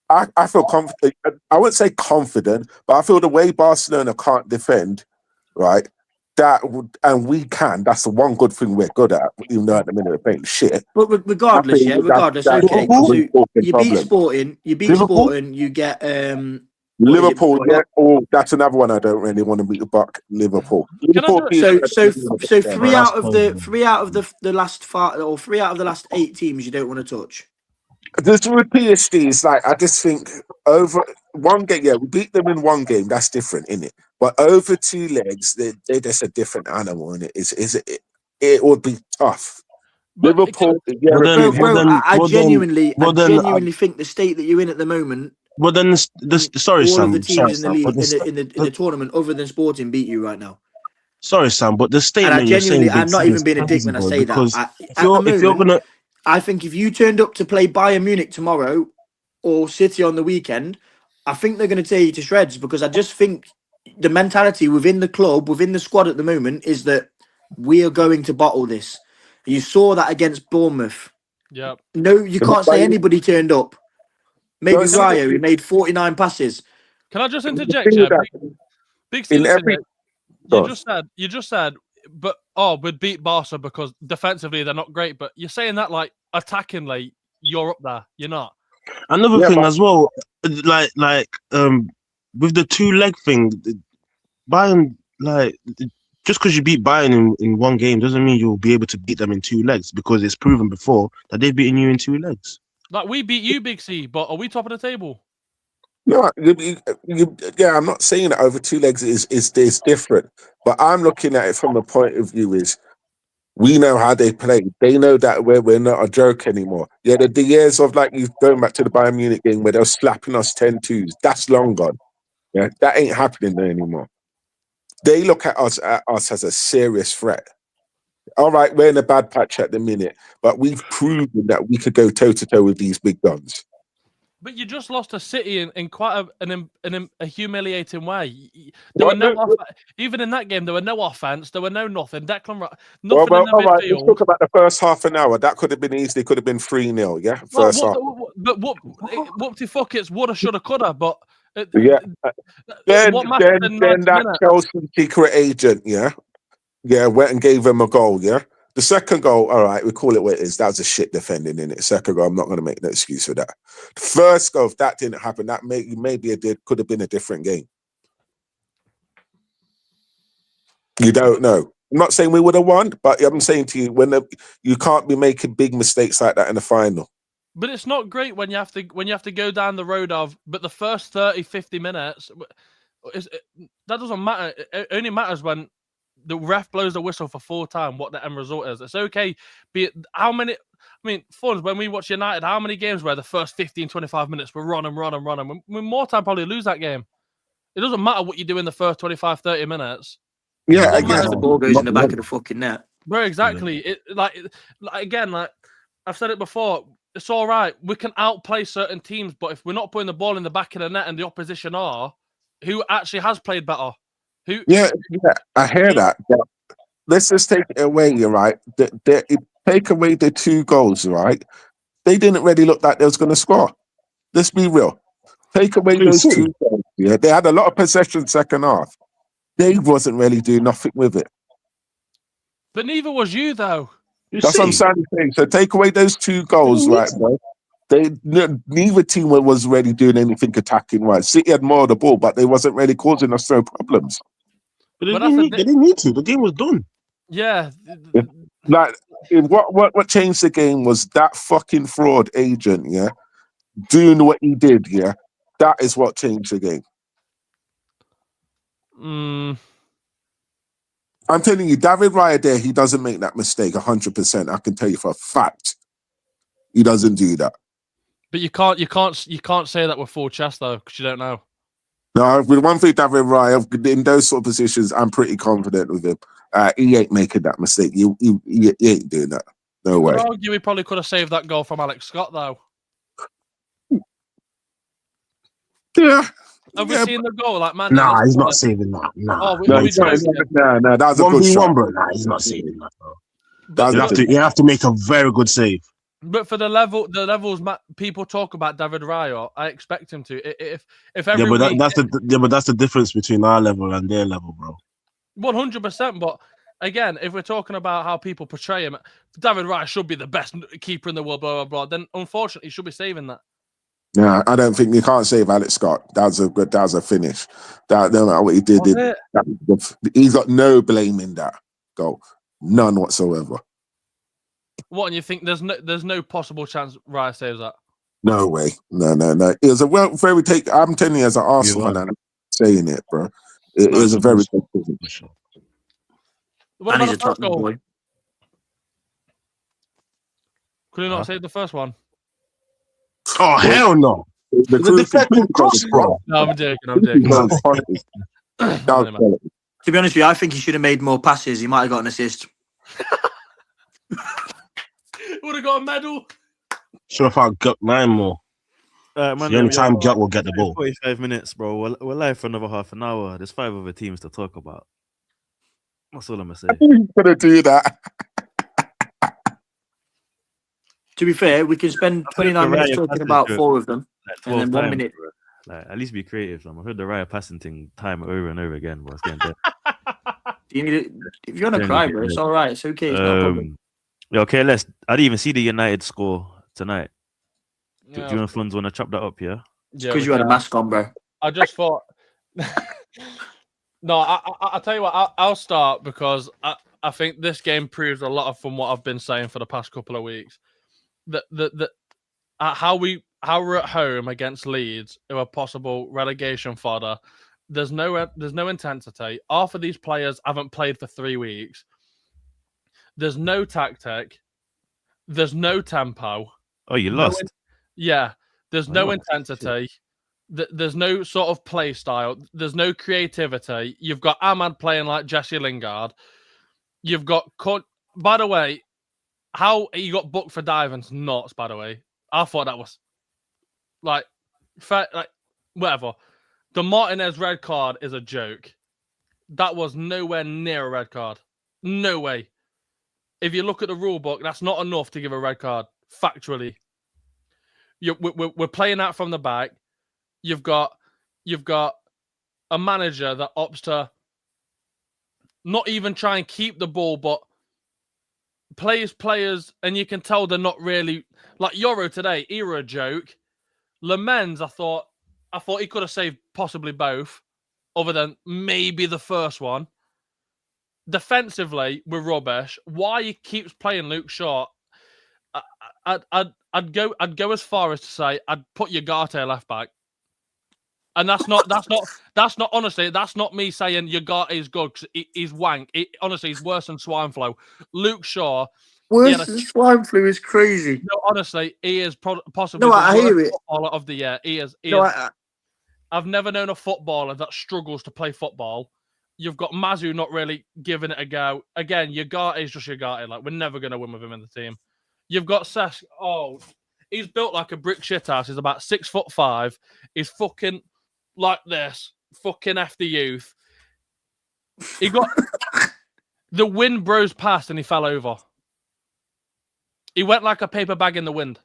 I feel confident. I wouldn't say confident, but I feel the way Barcelona can't defend, right? And we can. That's the one good thing we're good at, even though at the minute we're playing shit. But regardless, okay. So you beat Sporting, you get Liverpool, yeah. Oh, that's another one I don't really want to beat the buck. Liverpool. So three out of the last 5 or 3 out of the last 8 teams you don't want to touch. Just with PSG, it's like I just think over one game, we beat them in one game. That's different, isn't it? But over 2 legs, they're just a different animal, and it would be tough. But Liverpool, I genuinely think the state that you're in at the moment. Well, then, sorry, all Sam. Of the teams in the league in the tournament, other than Sporting, beat you right now. Sorry, Sam, but the statement you're saying, I'm not even being a dick when I say that. I think if you turned up to play Bayern Munich tomorrow or City on the weekend, I think they're going to tear you to shreds, because I just think the mentality within the club, within the squad at the moment, is that we are going to bottle this. You saw that against Bourmouth. Yeah. No, you can't say anybody turned up. Maybe Raya, he made 49 passes. Can I just interject? Yeah? Big C, you just said, but we'd beat Barca because defensively they're not great. But you're saying that like attackingly, you're up there. You're not. Another thing as well, like with the 2-leg thing, Bayern, like, just because you beat Bayern in one game doesn't mean you'll be able to beat them in 2 legs, because it's proven before that they've beaten you in 2 legs. Like, we beat you, Big C, but are we top of the table? No, I'm not saying that over 2 legs is different, but I'm looking at it from the point of view is we know how they play. They know that we're not a joke anymore. Yeah, the years of like you going back to the Bayern Munich game where they're slapping us 10-2s, that's long gone. Yeah, that ain't happening there anymore. They look at us as a serious threat. All right, we're in a bad patch at the minute, but we've proven that we could go toe-to-toe with these big guns. But you just lost to City in quite a humiliating way. Even in that game, there were no offense, there were nothing. Declan, nothing in the midfield. Right, let's talk about the first half an hour. That could have been easily, could have been 3-0, yeah? First half. But whoopty fuck, it's woulda, shoulda, coulda, but... Then that Chelsea secret agent, went and gave him a goal, yeah? The second goal, all right, we call it what it is. That was a shit defending in it. Second goal, I'm not going to make no excuse for that. The first goal, if that didn't happen, that could have been a different game. You don't know. I'm not saying we would have won, but I'm saying to you, you can't be making big mistakes like that in the final. But it's not great when you have to go down the road of, but the first 30, 50 minutes, that doesn't matter. It only matters when the ref blows the whistle for full time, what the end result is. It's okay. When we watch United, how many games where the first 15, 25 minutes we're running. We're more time probably lose that game. It doesn't matter what you do in the first 25, 30 minutes. Yeah, I guess the ball goes in the back of the fucking net. Bro, exactly. Again, I've said it before, it's all right. We can outplay certain teams, but if we're not putting the ball in the back of the net and the opposition are, who actually has played better? Yeah, I hear that. But let's just take it away, you're right. Take away the 2 goals, right? They didn't really look like they was going to score. Let's be real. Take away those 2 goals. Yeah, they had a lot of possession second half. They wasn't really doing nothing with it. But neither was you, though. That's what I'm saying. So take away those 2 goals, right, bro? Neither team was really doing anything attacking wise. City had more of the ball, but they wasn't really causing us no problems. But they didn't need to. The game was done. Yeah. Like what changed the game was that fucking fraud agent, doing what he did, That is what changed the game. I'm telling you, David Raya there, he doesn't make that mistake 100%. I can tell you for a fact. He doesn't do that. But you can't say that with full chest though, because you don't know. No, with one thing, David Raya, in those sort of positions, I'm pretty confident with him. He ain't making that mistake. He ain't doing that. No way. I'd argue he probably could have saved that goal from Alex Scott though. Yeah. Have we seen the goal? Like, man, Nah, he's not saving that. Nah. Oh, No, we that was a good 1v1, shot. bro. Nah, he's not saving that, bro. But, You have to make a very good save. but for the levels people talk about David Raya, I expect him to. If every week, that's the difference between our level and their level, bro. 100%. But again, if we're talking about how people portray him, David Raya should be the best keeper in the world, blah blah blah. Then unfortunately, he should be saving that. Yeah, I don't think you can't save Alex Scott. That was a finish. That no matter what he did, he's got no blame in that goal, none whatsoever. What? And you think there's no possible chance Raya saves that? No way. No. It was a very take. I'm telling you, as an Arsenal fan, I'm saying it, bro. It was a very good position. What And about he's the a first top goal? boy. Could he not save the first one? Oh, hell no. The deflected cross, bro. No, I'm joking. To be honest with you, I think he should have made more passes. He might have got an assist. Would have got a medal. Sure, if I got 9 more. Man, The only time Gut will get the ball. 45 minutes, bro. We're live for another half an hour. There's 5 other teams to talk about. That's all I'm gonna say. He's gonna do that. To be fair, we can spend 29 minutes talking about 4 of them, Like and then 1 minute. Bro. Like, at least be creative. I heard the Raya passing thing time over and over again, but it's getting dead. Do you need it? If you're gonna cry, bro, it's all right. It's okay. It's not a problem. Yeah, okay, I didn't even see the United score tonight. Do Yeah. you and Funds want to chop that up, yeah? Because you had a mask on, bro. I just thought. No, I'll tell you what. I'll start because I think this game proves a lot from what I've been saying for the past couple of weeks. That how we're at home against Leeds, who are possible relegation fodder. There's no intensity. Half of these players haven't played for 3 weeks. There's no tactic. There's no tempo. Oh, you lost. Yeah, there's no intensity. There's no sort of play style. There's no creativity. You've got Ahmad playing like Jesse Lingard. You've got... By the way, how he got booked for diving's nuts, by the way. I thought that was... whatever. The Martinez red card is a joke. That was nowhere near a red card. No way. If you look at the rule book, that's not enough to give a red card, factually. We're playing out from the back. You've got a manager that opts to not even try and keep the ball, but players, and you can tell they're not really like Euro today. Era a joke. Lemens, I thought he could have saved possibly both, other than maybe the first one. Defensively, we're rubbish. Why he keeps playing Luke Shaw? I'd go as far as to say I'd put Ugarte left back. And that's not honestly, that's not me saying Ugarte is good because he's wank. Honestly, he's worse than swine flu. Luke Shaw. Worse than swine flu is crazy. No, honestly, he is possibly No, the I worst hear it. footballer of the year. He is. I've never known a footballer that struggles to play football. You've got Mazu not really giving it a go. Again, Ugarte is just Ugarte. Like, we're never going to win with him in the team. You've got Sesh. Oh, he's built like a brick shithouse. He's about 6'5". He's fucking like this. Fucking F the youth. He got... the wind bros past and he fell over. He went like a paper bag in the wind.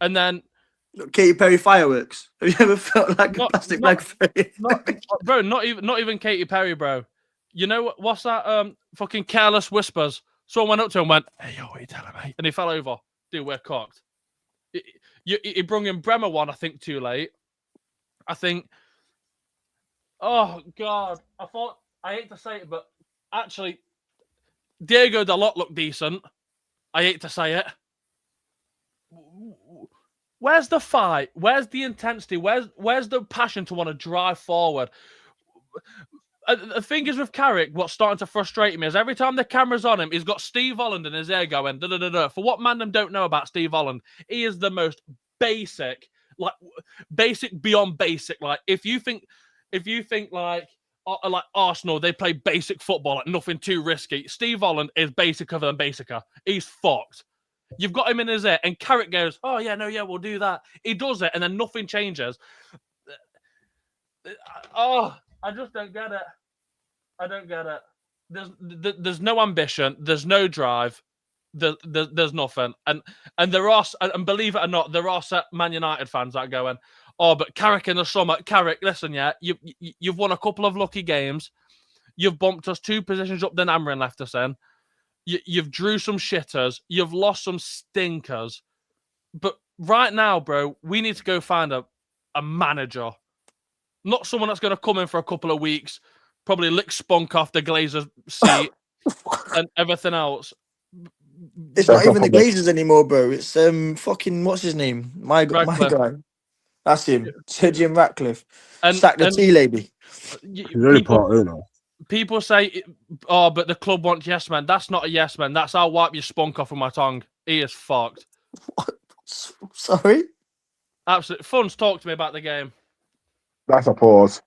And then... Katy Perry fireworks. Have you ever felt like a plastic bag? Bro, not even Katy Perry, bro. You know what's that? Fucking Careless Whispers. Someone went up to him and went, "Hey, yo, what are you telling me?" And he fell over. Dude, we're cocked. He brung in Bremer one, I think, too late. I think... Oh, God. I hate to say it, but actually, Diego Dalot looked decent. I hate to say it. Where's the fight? Where's the intensity? Where's the passion to want to drive forward? The thing is with Carrick, what's starting to frustrate me is every time the camera's on him, he's got Steve Holland in his ear going, da-da-da-da. For what Mandem don't know about Steve Holland, he is the most basic beyond basic. Like if you think like Arsenal, they play basic football, like nothing too risky. Steve Holland is basicer than basicer. He's fucked. You've got him in his ear, and Carrick goes, "Oh yeah, no, yeah, we'll do that." He does it, and then nothing changes. Oh, I just don't get it. I don't get it. There's no ambition. There's no drive. There's nothing. And there are, and believe it or not, there are set Man United fans that are going, "Oh, but Carrick in the summer, Carrick, listen, yeah, you've won a couple of lucky games. You've bumped us 2 positions up than Amrin left us in. You've drew some shitters. You've lost some stinkers. But right now, bro, we need to go find a manager. Not someone that's going to come in for a couple of weeks, probably lick spunk off the Glazers' seat and everything else." It's not even the Glazers anymore, bro. It's fucking what's his name? My guy. That's him. Sir Jim Ratcliffe. Sack the tea lady. People say, "Oh, but the club wants yes man." That's not a yes man. That's I'll wipe your spunk off with my tongue. He is fucked. What? Sorry? Absolutely. Funds, talk to me about the game. That's a pause.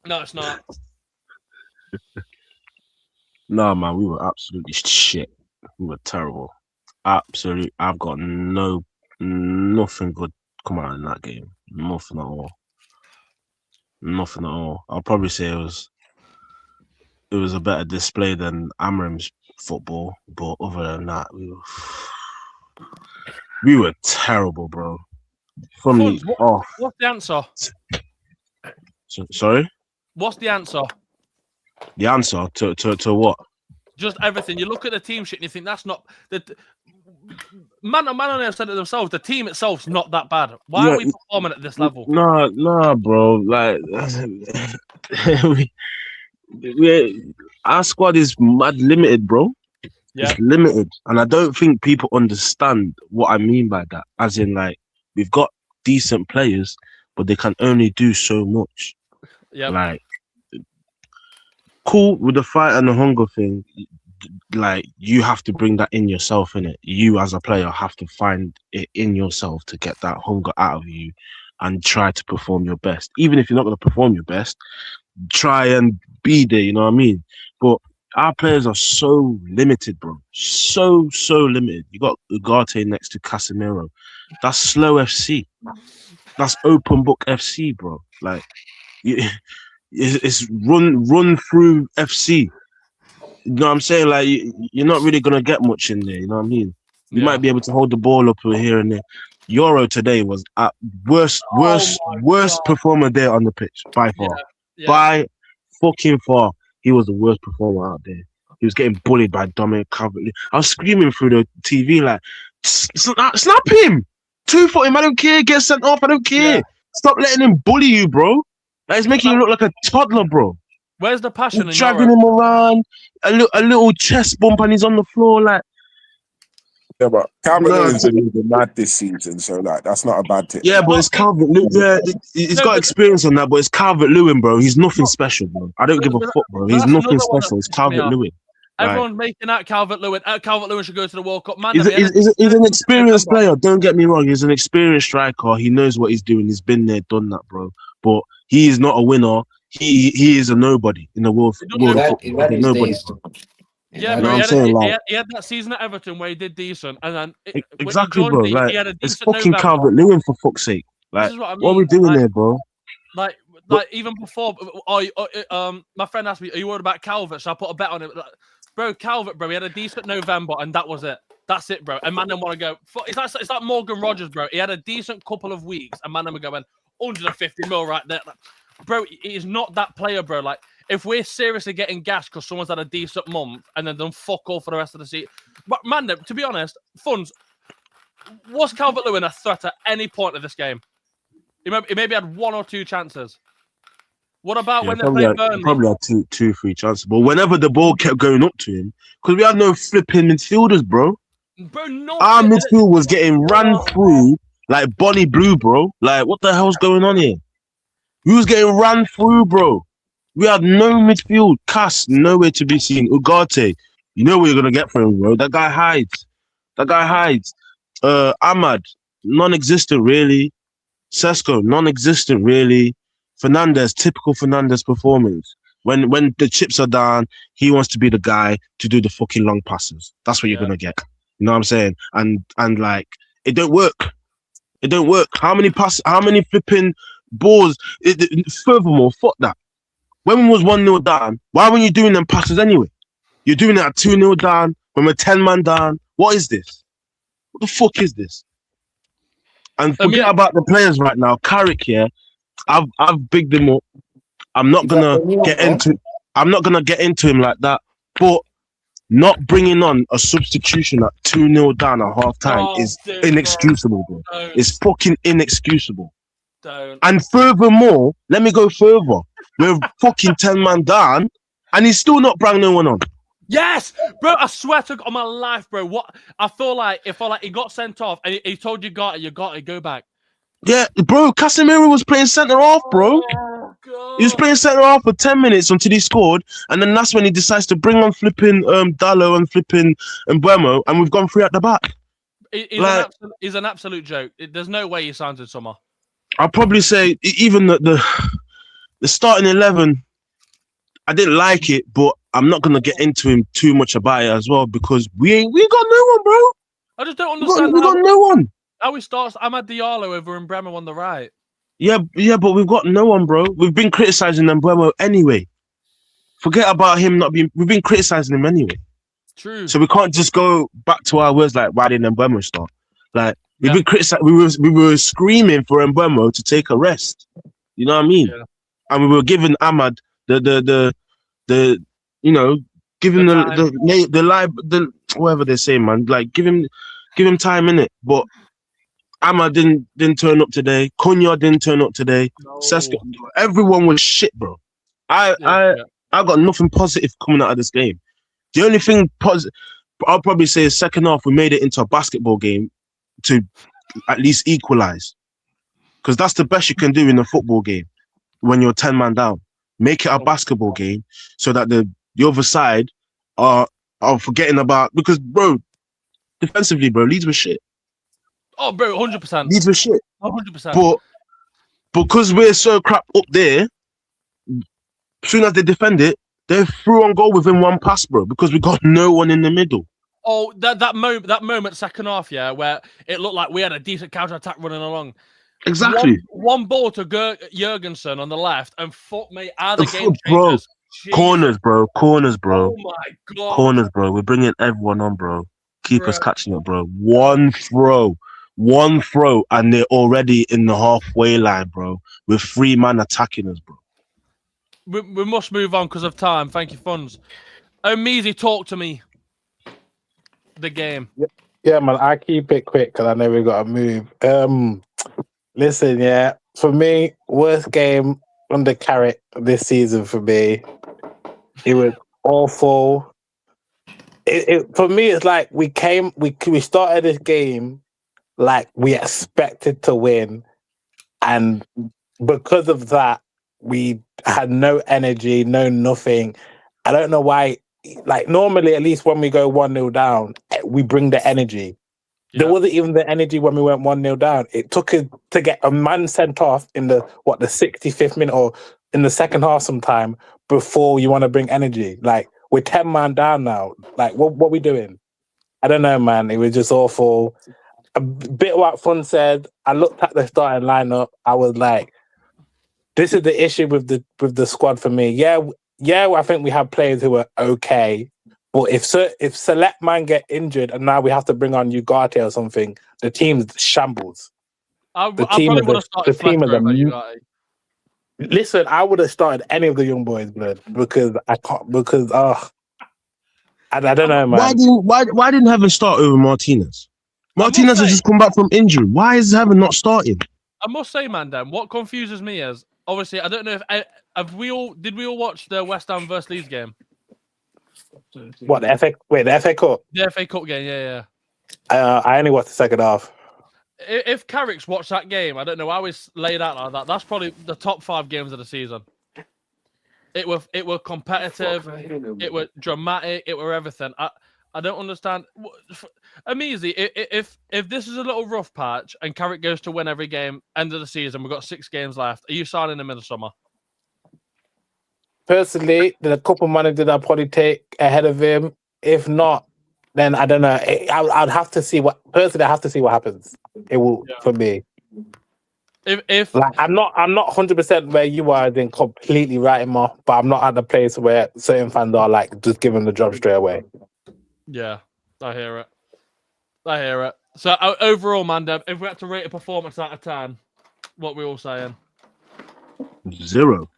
No, it's not. No, man, we were absolutely shit. We were terrible. Absolutely. I've got nothing good come out in that game. Nothing at all. Nothing at all. I'll probably say it was a better display than Amram's football, but other than that, we were terrible, bro. What's the answer? Sorry? What's the answer? The answer to what? Just everything. You look at the team shit and you think that's not the man have said it themselves. The team itself's not that bad. Why are we performing at this level? No, bro. Like our squad is mad limited, bro. Yeah. It's limited, and I don't think people understand what I mean by that. As in, like, we've got decent players, but they can only do so much. Yeah. Like, cool with the fight and the hunger thing. Like, you have to bring that in yourself, innit? You as a player have to find it in yourself to get that hunger out of you and try to perform your best. Even if you're not going to perform your best, try and be there, you know what I mean? But our players are so limited, bro. So limited. You got Ugarte next to Casemiro. That's slow FC. That's open book FC, bro. Like, it's run through FC. You know what I'm saying? Like, you're not really going to get much in there, you know what I mean? You might be able to hold the ball up here and there. Euro today was at worst performer there on the pitch, by far. Yeah. By fucking far. He was the worst performer out there. He was getting bullied by Dominic Calvert-Lewin. I was screaming through the TV like, snap him! 2-foot him, I don't care. Get sent off, I don't care. Yeah. Stop letting him bully you, bro. Like, he's making you look like a toddler, bro. Where's the passion? Dragging him around, a little chest bump, and he's on the floor like. Yeah, but Calvert-Lewin's been mad this season, so like that's not a bad tip. Yeah, but it's Calvert-Lewin. Yeah, he's got experience on that, but it's Calvert-Lewin, bro. He's nothing special, bro. I don't give a fuck, bro. He's nothing special. It's Calvert-Lewin. Everyone's making out Calvert-Lewin. Calvert-Lewin should go to the World Cup. Man, he's an experienced player. Don't get me wrong. He's an experienced striker. He knows what he's doing. He's been there, done that, bro. But he is not a winner. He is a nobody in the world. Nobody. Yeah, but he had that season at Everton where he did decent, and then exactly, bro. Like, he had a decent. It's fucking Calvert-Lewin for fuck's sake. Like, what are we doing there, bro? Like even before, my friend asked me, "Are you worried about Calvert?" So I put a bet on it. Like, bro, Calvert, bro, he had a decent November, and that was it. That's it, bro. And man, then want to go. It's like Morgan Rogers, bro. He had a decent couple of weeks, and man, then we're going 150 mil right there. Like, bro, he's not that player, bro. Like, if we're seriously getting gassed because someone's had a decent month and then done fuck all for the rest of the season. But, man, to be honest, Funds, was Calvert-Lewin a threat at any point of this game? He maybe had 1 or 2 chances. What about when they played Burnley? Probably had two, 3 chances. But whenever the ball kept going up to him, because we had no flipping midfielders, bro. Our midfield was getting ran through like Bonnie Blue, bro. Like, what the hell's going on here? We was getting ran through, bro. We had no midfield. Cass, nowhere to be seen. Ugarte, you know what you're going to get from him, bro. That guy hides. Ahmad, non-existent, really. Sesko, non-existent, really. Fernandes, typical Fernandes performance. When the chips are down, he wants to be the guy to do the fucking long passes. That's what you're gonna get. You know what I'm saying? And like, it don't work. It don't work. How many flipping balls? Furthermore, fuck that. When we was 1-0 down, why weren't you doing them passes anyway? You're doing it at 2-0 down, when we're 10-man down. What is this? What the fuck is this? And forget about the players right now. Carrick here, I've bigged him up. I'm not gonna get into him like that. But not bringing on a substitution at 2-0 down at half time is inexcusable, bro. It's fucking inexcusable. And furthermore, let me go further. We're fucking 10-man down, and he's still not bringing no one on. Yes, bro. I swear to God, on my life, bro. What I feel like he got sent off, and he told you got it, go back. Yeah, bro. Casemiro was playing centre half, bro. Oh, God. He was playing centre half for 10 minutes until he scored, and then that's when he decides to bring on flipping Dallo and flipping Bourmouth, and we've gone 3 at the back. He's an absolute joke. There's no way he signs in summer. I'll probably say even the starting 11, I didn't like it, but I'm not gonna get into him too much about it as well because we got no one, bro. I just don't understand. We got no one. How he starts Ahmad Diallo over in Bremer on the right. Yeah, but we've got no one, bro. We've been criticizing Mbeumo anyway. Forget about him not being. We've been criticizing him anyway. True. So we can't just go back to our words like, why didn't Mbeumo start? Like we've been criticizing. We were screaming for Mbeumo to take a rest. You know what I mean? Yeah. And we were giving Ahmad the giving the whatever they say, man. Like give him time in it, but. Ahmad didn't turn up today. Cunha didn't turn up today. No. Sesko, everyone was shit, bro. I got nothing positive coming out of this game. The only thing positive I'll probably say is second half we made it into a basketball game to at least equalize, because that's the best you can do in a football game when you're 10-man down. Make it a basketball game so that the other side are forgetting about, because bro, defensively, bro, Leeds were shit. Oh, bro, 100%. These were shit. 100%. But because we're so crap up there, as soon as they defend it, they're through on goal within one pass, bro, because we got no one in the middle. Oh, that moment, second half, yeah, where it looked like we had a decent counter-attack running along. Exactly. One ball to Jurgensen on the left, and fuck me, are the game bro. changers. Corners, bro. Oh my God. Corners, bro. We're bringing everyone on, bro. Keepers catching up, bro. One throw, and they're already in the halfway line, bro, with 3 man attacking us, bro. We must move on because of time. Thank you, Funds. Measy, talk to me. The game. Yeah, man, I keep it quick because I know we've got to move. Listen, yeah, for me, worst game under Carrick this season for me. It was awful. For me, it's like we started this game like we expected to win, and because of that, we had no energy, no nothing. I don't know why. Like normally, at least when we go 1-0 down, we bring the energy. Yeah. There wasn't even the energy when we went 1-0 down. It took us to get a man sent off in the 65th minute or in the second half sometime before you want to bring energy. Like we're 10-man down now. Like what are we doing? I don't know, man. It was just awful. A bit what Fun said. I looked at the starting lineup. I was like, this is the issue with the squad for me. Yeah, I think we have players who are okay, but if select man get injured and now we have to bring on Ugarte or something, the team's shambles. The team would have started. Listen, I would have started any of the young boys, blood, because I can't. Because I don't know, man. Why didn't Heaven start over Martinez? Martinez has just come back from injury. Why is Heaven not starting? I must say, man, Dan, what confuses me is obviously I don't know if did we all watch the West Ham versus Leeds game? What the FA Cup? The FA Cup game, yeah. I only watched the second half. If Carrick's watched that game, I don't know how it's laid out like that. That's probably the top 5 games of the season. It were competitive. It were dramatic. It were everything. I don't understand. Amizi, if this is a little rough patch and Carrick goes to win every game, end of the season, we've got 6 games left. Are you signing him in the summer? Personally, there's a couple of managers I'd probably take ahead of him. If not, then I don't know. I'd have to see what. Personally, I have to see what happens. It will for me. If Like I'm not 100% where you are, then completely write him off. But I'm not at the place where certain fans are like just giving the job straight away. Yeah, I hear it. So overall, Mandem, if we had to rate a performance out of 10, what we all saying? 0.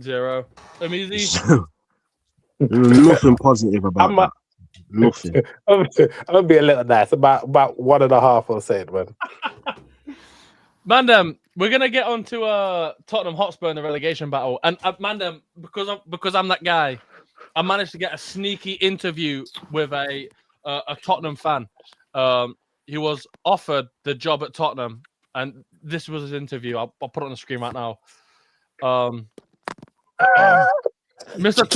0. Amizi? 0. Nothing positive about that. Nothing. I'm gonna be a little nice. About 1.5 or so, man. Mandem, we're gonna get on to Tottenham Hotspur in the relegation battle, and Mandem, because I'm that guy, I managed to get a sneaky interview with a Tottenham fan. He was offered the job at Tottenham, and this was his interview. I'll put it on the screen right now. Mr.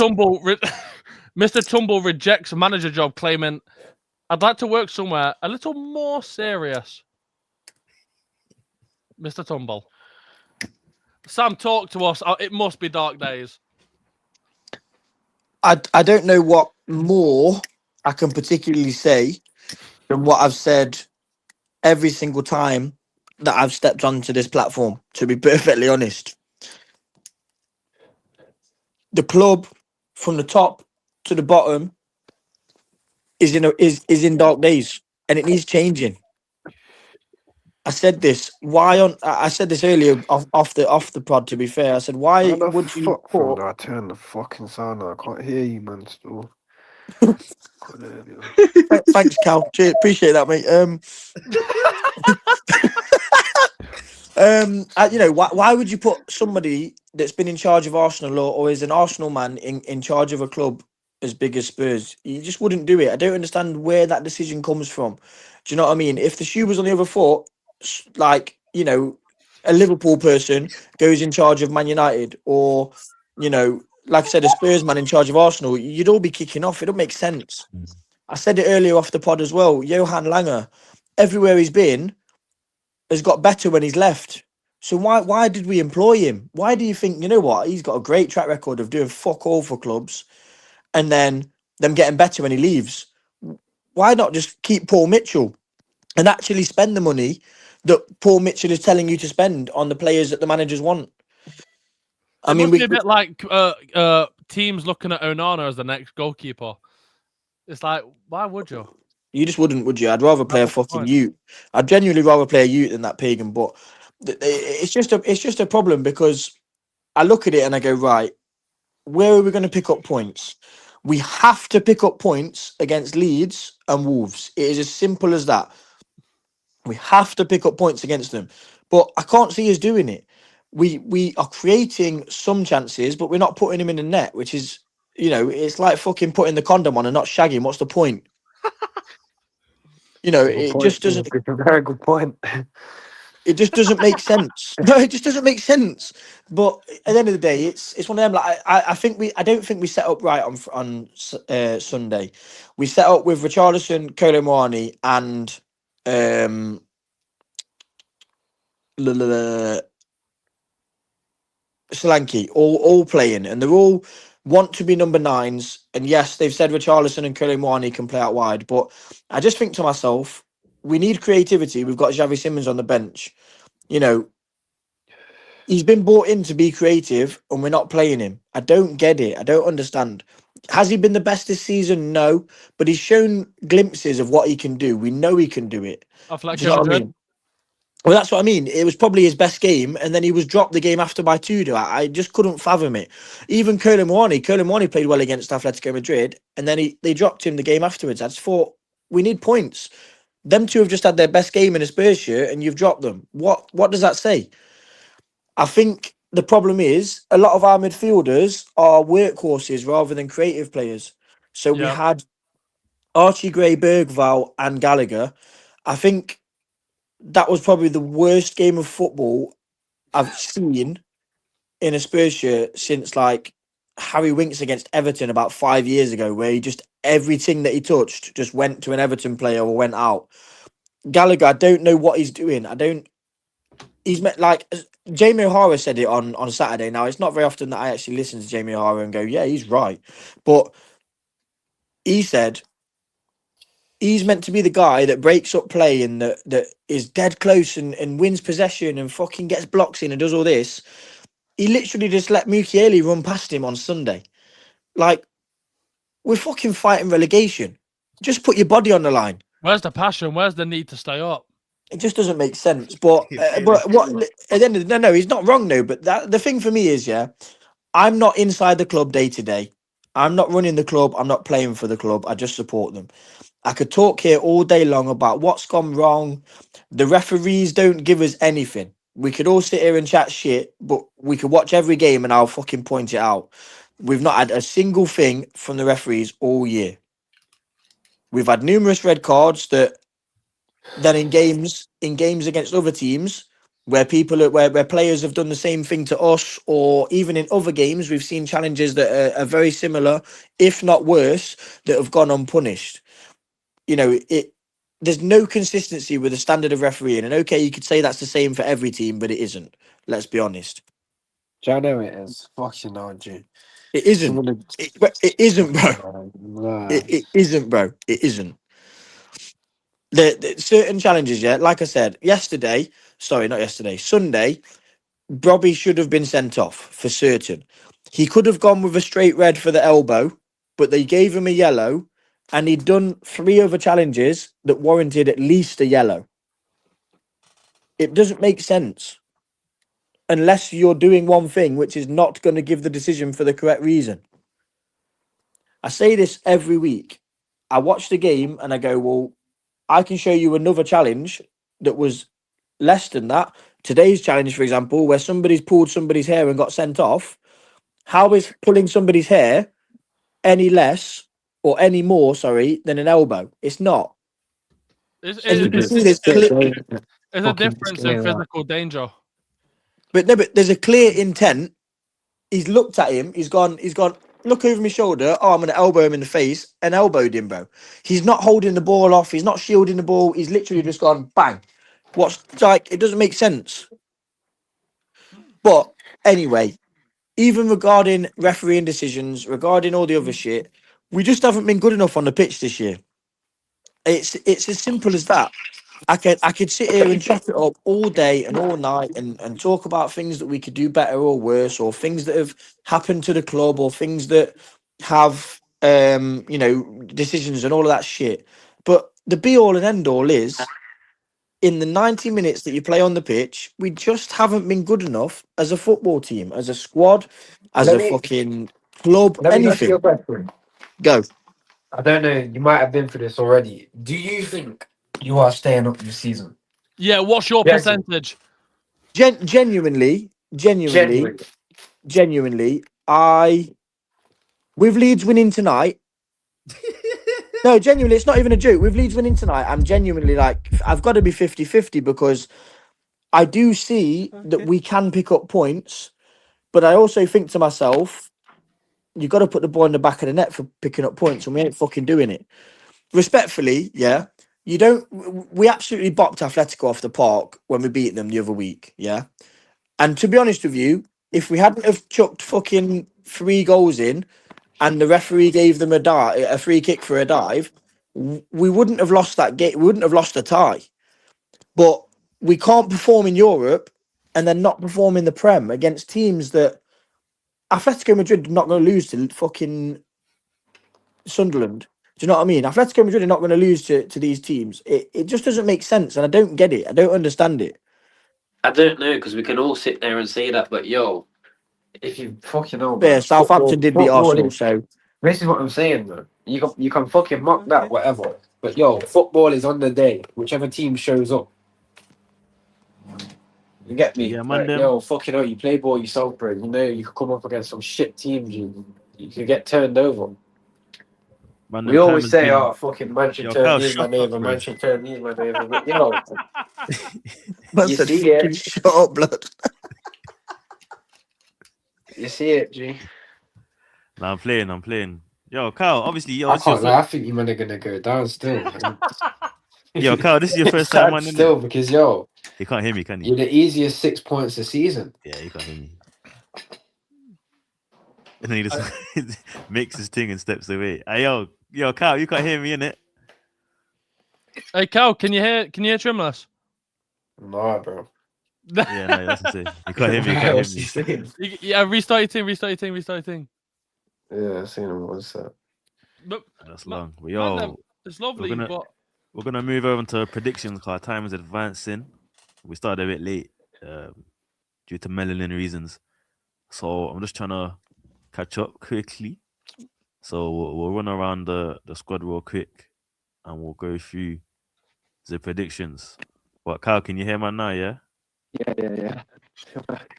Tumble rejects manager job, claiming, "I'd like to work somewhere a little more serious." Mr. Tumble. Sam, talk to us. It must be dark days. I don't know what more I can particularly say than what I've said every single time that I've stepped onto this platform, to be perfectly honest. The club, from the top to the bottom, is in dark days, and it needs changing. I said this. I said this earlier off the pod. To be fair, I said, why would you? I turn the fucking sound on. I can't hear you, man. Still. Thanks, Cal. Cheers. Appreciate that, mate. Why would you put somebody that's been in charge of Arsenal or is an Arsenal man in charge of a club as big as Spurs? You just wouldn't do it. I don't understand where that decision comes from. Do you know what I mean? If the shoe was on the other foot, like, a Liverpool person goes in charge of Man United, or, like I said, a Spurs man in charge of Arsenal, you'd all be kicking off. It don't make sense. I said it earlier off the pod as well. Johan Langer, everywhere he's been, has got better when he's left. So why did we employ him? Why do you think, you know what, he's got a great track record of doing fuck all for clubs and then them getting better when he leaves? Why not just keep Paul Mitchell and actually spend the money that Paul Mitchell is telling you to spend on the players that the managers want? It must be a bit like teams looking at Onana as the next goalkeeper. It's like, why would you? You just wouldn't, would you? I'd rather play a fucking Ute. I'd genuinely rather play a Ute than that pagan. But it's just a problem, because I look at it and I go, right, where are we going to pick up points? We have to pick up points against Leeds and Wolves. It is as simple as that. We have to pick up points against them. But I can't see us doing it. We are creating some chances, but we're not putting them in the net, which is, it's like fucking putting the condom on and not shagging. What's the point? Just doesn't. It's a very good point. It just doesn't make sense. No, it just doesn't make sense. But at the end of the day, it's one of them. Like I don't think we set up right on Sunday. We set up with Richarlison, Kolo Muani, and Solanke all playing, and they're all want to be number 9s. And yes, they've said Richarlison and Kolo Muani can play out wide, but I just think to myself, we need creativity. We've got Xavi Simons on the bench. He's been brought in to be creative, and we're not playing him. I don't get it. I don't understand. Has he been the best this season? No, but he's shown glimpses of what he can do. We know he can do it. Do you know what I mean? Well, that's what I mean. It was probably his best game, and then he was dropped the game after by Tudor. I just couldn't fathom it. Even Kolo Muani played well against Atletico Madrid, and then they dropped him the game afterwards. I just thought, we need points. Them two have just had their best game in a Spurs shirt, and you've dropped them. What does that say? I think the problem is a lot of our midfielders are workhorses rather than creative players. So we had Archie Gray, Bergvall, and Gallagher. I think that was probably the worst game of football I've seen in a Spurs shirt since, like, Harry Winks against Everton about 5 years ago, where he just everything that he touched just went to an Everton player or went out. Gallagher, I don't know what he's doing. He's met like Jamie O'Hara said it on Saturday. Now it's not very often that I actually listen to Jamie O'Hara and go, yeah, he's right. But he said he's meant to be the guy that breaks up play and that is dead close and wins possession and fucking gets blocks in and does all this. He literally just let Mukiele run past him on Sunday. Like, we're fucking fighting relegation. Just put your body on the line. Where's the passion? Where's the need to stay up? It just doesn't make sense. But what at the end of the no, he's not wrong though. But the thing for me is, yeah, I'm not inside the club day to day. I'm not running the club. I'm not playing for the club. I just support them. I could talk here all day long about what's gone wrong. The referees don't give us anything. We could all sit here and chat shit, but we could watch every game and I'll fucking point it out. We've not had a single thing from the referees all year. We've had numerous red cards that then in games against other teams where where players have done the same thing to us, or even in other games, we've seen challenges that are very similar, if not worse, that have gone unpunished. You know, there's no consistency with the standard of refereeing. And okay, you could say that's the same for every team, but it isn't. Let's be honest. Do you know it is? Fucking hard, you. It isn't. It isn't, bro. Nah. It isn't, bro. It isn't. The certain challenges, yeah. Like I said, Sunday, Robbie should have been sent off for certain. He could have gone with a straight red for the elbow, but they gave him a yellow, and he'd done 3 other challenges that warranted at least a yellow. It doesn't make sense unless you're doing one thing which is not going to give the decision for the correct reason. I say this every week. I watch the game and I go, well, I can show you another challenge that was less than that. Today's challenge, for example, where somebody's pulled somebody's hair and got sent off. How is pulling somebody's hair any less or any more, than an elbow? It's not. It's And you can see a Fucking difference in clear that. physical danger. But no, but there's a clear intent. He's looked at him. He's gone, look over my shoulder. Oh, I'm going to elbow him in the face and elbowed him, bro. He's not holding the ball off. He's not shielding the ball. He's literally just gone, bang. It doesn't make sense. But anyway, even regarding refereeing decisions, regarding all the other shit, we just haven't been good enough on the pitch this year. It's as simple as that. I could sit here and chat it up all day and all night and talk about things that we could do better or worse, or things that have happened to the club, or things that have decisions and all of that shit. But the be all and end all is, in the 90 minutes that you play on the pitch, we just haven't been good enough as a football team, as a squad, as fucking club, Let me ask you anything. a question. Go. I don't know. You might have been through this already. Do you think you are staying up this season? Yeah, what's your Yeah, percentage? Genuinely, with Leeds winning tonight. No, genuinely, it's not even a joke. With Leeds winning tonight, I'm genuinely like, I've got to be 50-50, because I do see that we can pick up points, but I also think to myself, you got to put the ball in the back of the net for picking up points, and we ain't fucking doing it. Respectfully, yeah, we absolutely bopped Atletico off the park when we beat them the other week, yeah. And to be honest with you, if we hadn't have chucked fucking 3 goals in, and the referee gave them a free kick for a dive, we wouldn't have lost that game. We wouldn't have lost a tie. But we can't perform in Europe and then not perform in the Prem against teams that Atletico Madrid are not going to lose to fucking Sunderland. Do you know what I mean? Atletico Madrid are not going to lose to these teams. It just doesn't make sense, and I don't get it. I don't understand it. I don't know, because we can all sit there and say that, but yo, if you fucking know, Yeah, Southampton did beat Arsenal, so this is what I'm saying, man. You can fucking mock that, whatever. But yo, football is on the day. Whichever team shows up. You get me? Yeah, man, Like, them. yo, fucking hell, you play ball yourself, bro. You know you could come up against some shit teams. You could get turned over. Man, We them always time say, has been- oh, fucking man should Yo, turn Kyle, me in my shut up, neighbour, bro. man should turn me in my neighbour. But yo, man You said, see fucking it. shut up, blood. you see it, G. Nah, I'm playing. Yo, Kyle, obviously, I it's your can't lie. I think you men are gonna go down still. Yo, Kyle, this is your first time Sad on, isn't still it? because yo, He can't hear me, can he? you're the easiest 6 points a season. Yeah, he can't hear me. And then he just makes his thing and steps away. Hey, yo, Kyle, you can't hear me, innit? Hey, Cal, can you hear Trimless? Nah, bro. Yeah, no, that's what I'm saying. You can't hear me, you can't What's he hear me. saying? Yeah, restart your team. Yeah, I seen him. What's that? But That's long. But man, yo, it's lovely, but we're gonna move over to predictions because our time is advancing. We started a bit late due to melanin reasons. So I'm just trying to catch up quickly. So we'll run around the squad real quick and we'll go through the predictions. What, Kyle, can you hear me now, yeah? Yeah.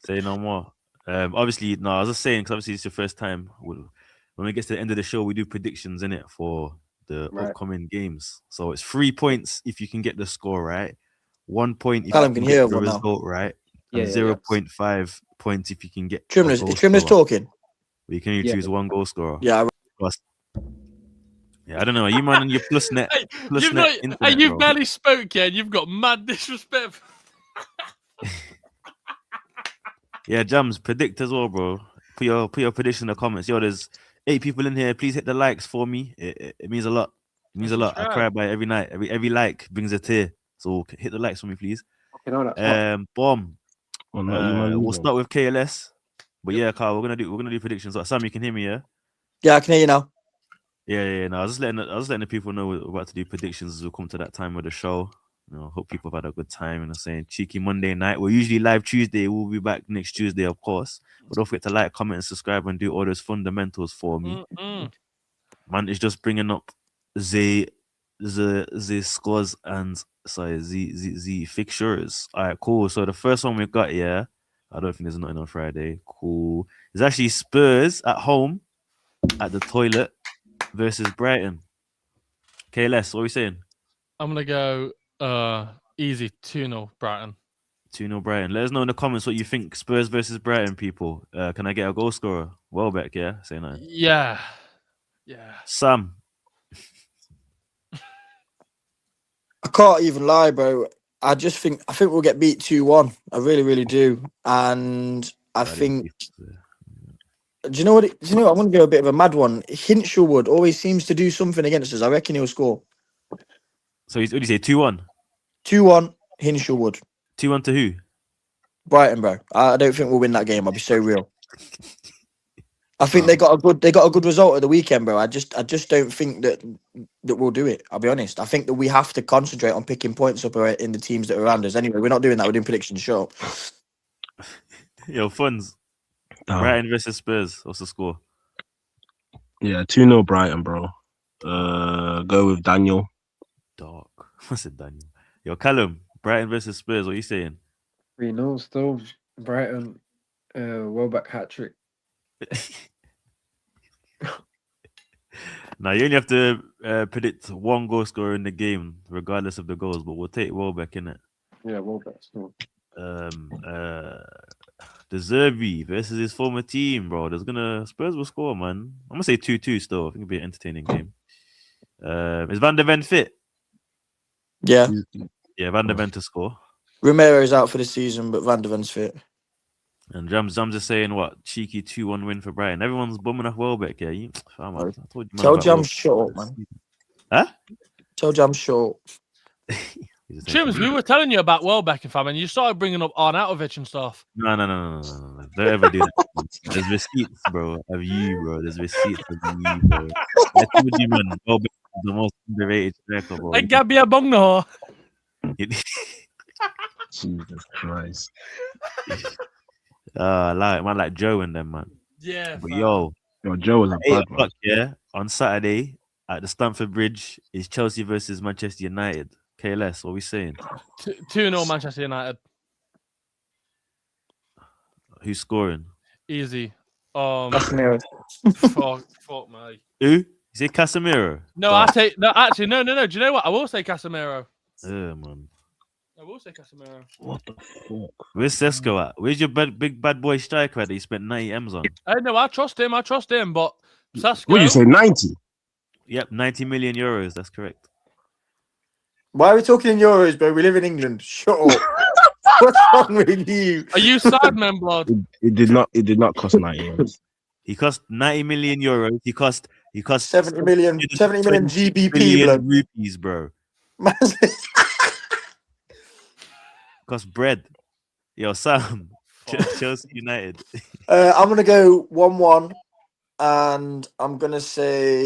Say no more. Obviously, no, I was just saying, because obviously it's your first time. When it gets to the end of the show, we do predictions, innit, for the upcoming games. So it's 3 points if you can get the score right. 1 point if Callum you can can get hear the everyone now. result right. And Yeah. 0.5 points if you can get Trimless, a is goal Trimless scorer. talking? You can only choose one goal scorer. Yeah. Plus, yeah, I don't know. Are you man on your plus net? Internet, you've bro? barely spoke yet. You've got mad disrespect. Yeah, Jams, predict as well, bro. Put your prediction in the comments. Yo, there's 8 people in here. Please hit the likes for me. It means a lot. It means a lot. I cry by every night. Every like brings a tear. So hit the likes for me, please. Bomb. We'll start with KLS. But yeah, Carl, we're gonna do predictions. Sam, you can hear me, yeah? Yeah, I can hear you now. Yeah. No, I was just letting the people know we're about to do predictions as we come to that time of the show. You know, hope people have had a good time. And I'm saying cheeky Monday night. We're usually live Tuesday. We'll be back next Tuesday, of course. But don't forget to like, comment, and subscribe, and do all those fundamentals for me. Man, it's just bringing up the scores and the fixtures. All right, cool. So the first one we got, yeah. I don't think there's nothing on Friday. Cool. It's actually Spurs at home at the toilet versus Brighton. KLS, what are we saying? I'm gonna go easy 2-0 Brighton. 2-0 Brighton. Let us know in the comments what you think. Spurs versus Brighton, people. Can I get a goal scorer? Welbeck, yeah? Say no. Yeah. Sam. I can't even lie, bro. I think we'll get beat 2-1. I really, really do. And I think. Do you know what? I'm going to go a bit of a mad one. Hinshelwood always seems to do something against us. I reckon he'll score. So what do you say? 2-1. 2-1. Hinshelwood. 2-1 to who? Brighton, bro. I don't think we'll win that game. I'll be so real. I think they got a good result at the weekend, bro. I just don't think that we'll do it. I'll be honest. I think that we have to concentrate on picking points up in the teams that are around us. Anyway, we're not doing that. We're doing predictions. Shut up. Yo, Funds. Brighton versus Spurs. What's the score? Yeah, 2-0 Brighton, bro. Go with Daniel. Dark. What's it, Daniel? Yo, Callum. Brighton versus Spurs. What are you saying? 3-0 still. Brighton. Welbeck hat trick. Now you only have to predict one goal scorer in the game, regardless of the goals. But we'll take Welbeck in it. Yeah, Welbeck still. De Zerbi versus his former team, bro. Spurs will score, man. I'm gonna say 2-2 still. I think it'll be an entertaining game. Is Van der Ven fit? Yeah. Yeah, Van der Ven to score. Romero's out for the season, but Van der Ven's fit. And Jams is saying what? Cheeky 2-1 win for Brighton. Everyone's bumming off Welbeck, yeah. I told you, Tell Jams shut up, man. Huh? Tell Jams shut up. Chims, we were telling you about Welbeck, fam, and you started bringing up Arnautovic and stuff. No. Don't ever do that. There's receipts, bro, of you, bro. There's receipts of you, bro. I told you, man. Welbeck is the most underrated striker, bro. Like Gabia Bongno. Jesus Christ. Like Joe and them, man. Yeah. But yo, Joe was a bad one. Yeah, on Saturday at the Stamford Bridge is Chelsea versus Manchester United. KLS, what are we saying? 2-0 Manchester United. Who's scoring? Easy. Casemiro. Fuck me. Who? You say Casemiro? No, no. Do you know what? I will say Casemiro. Yeah, man. I will say Casemiro. What the fuck? Where's Sesko at? Where's your big bad boy striker that you spent 90 M's on? I know. I trust him, but Sasko. What do you say? 90. Yep, 90 million euros. That's correct. Why are we talking in euros, bro? We live in England. Shut up. What's wrong with you? Are you Sidemen, blood? It did not cost 90 euros. He cost 90 million euros. He cost 70 million 20 GBP, billion blood. rupees, bro. Cost bread. Yo, Sam. Chelsea United. I'm gonna go 1-1, and I'm gonna say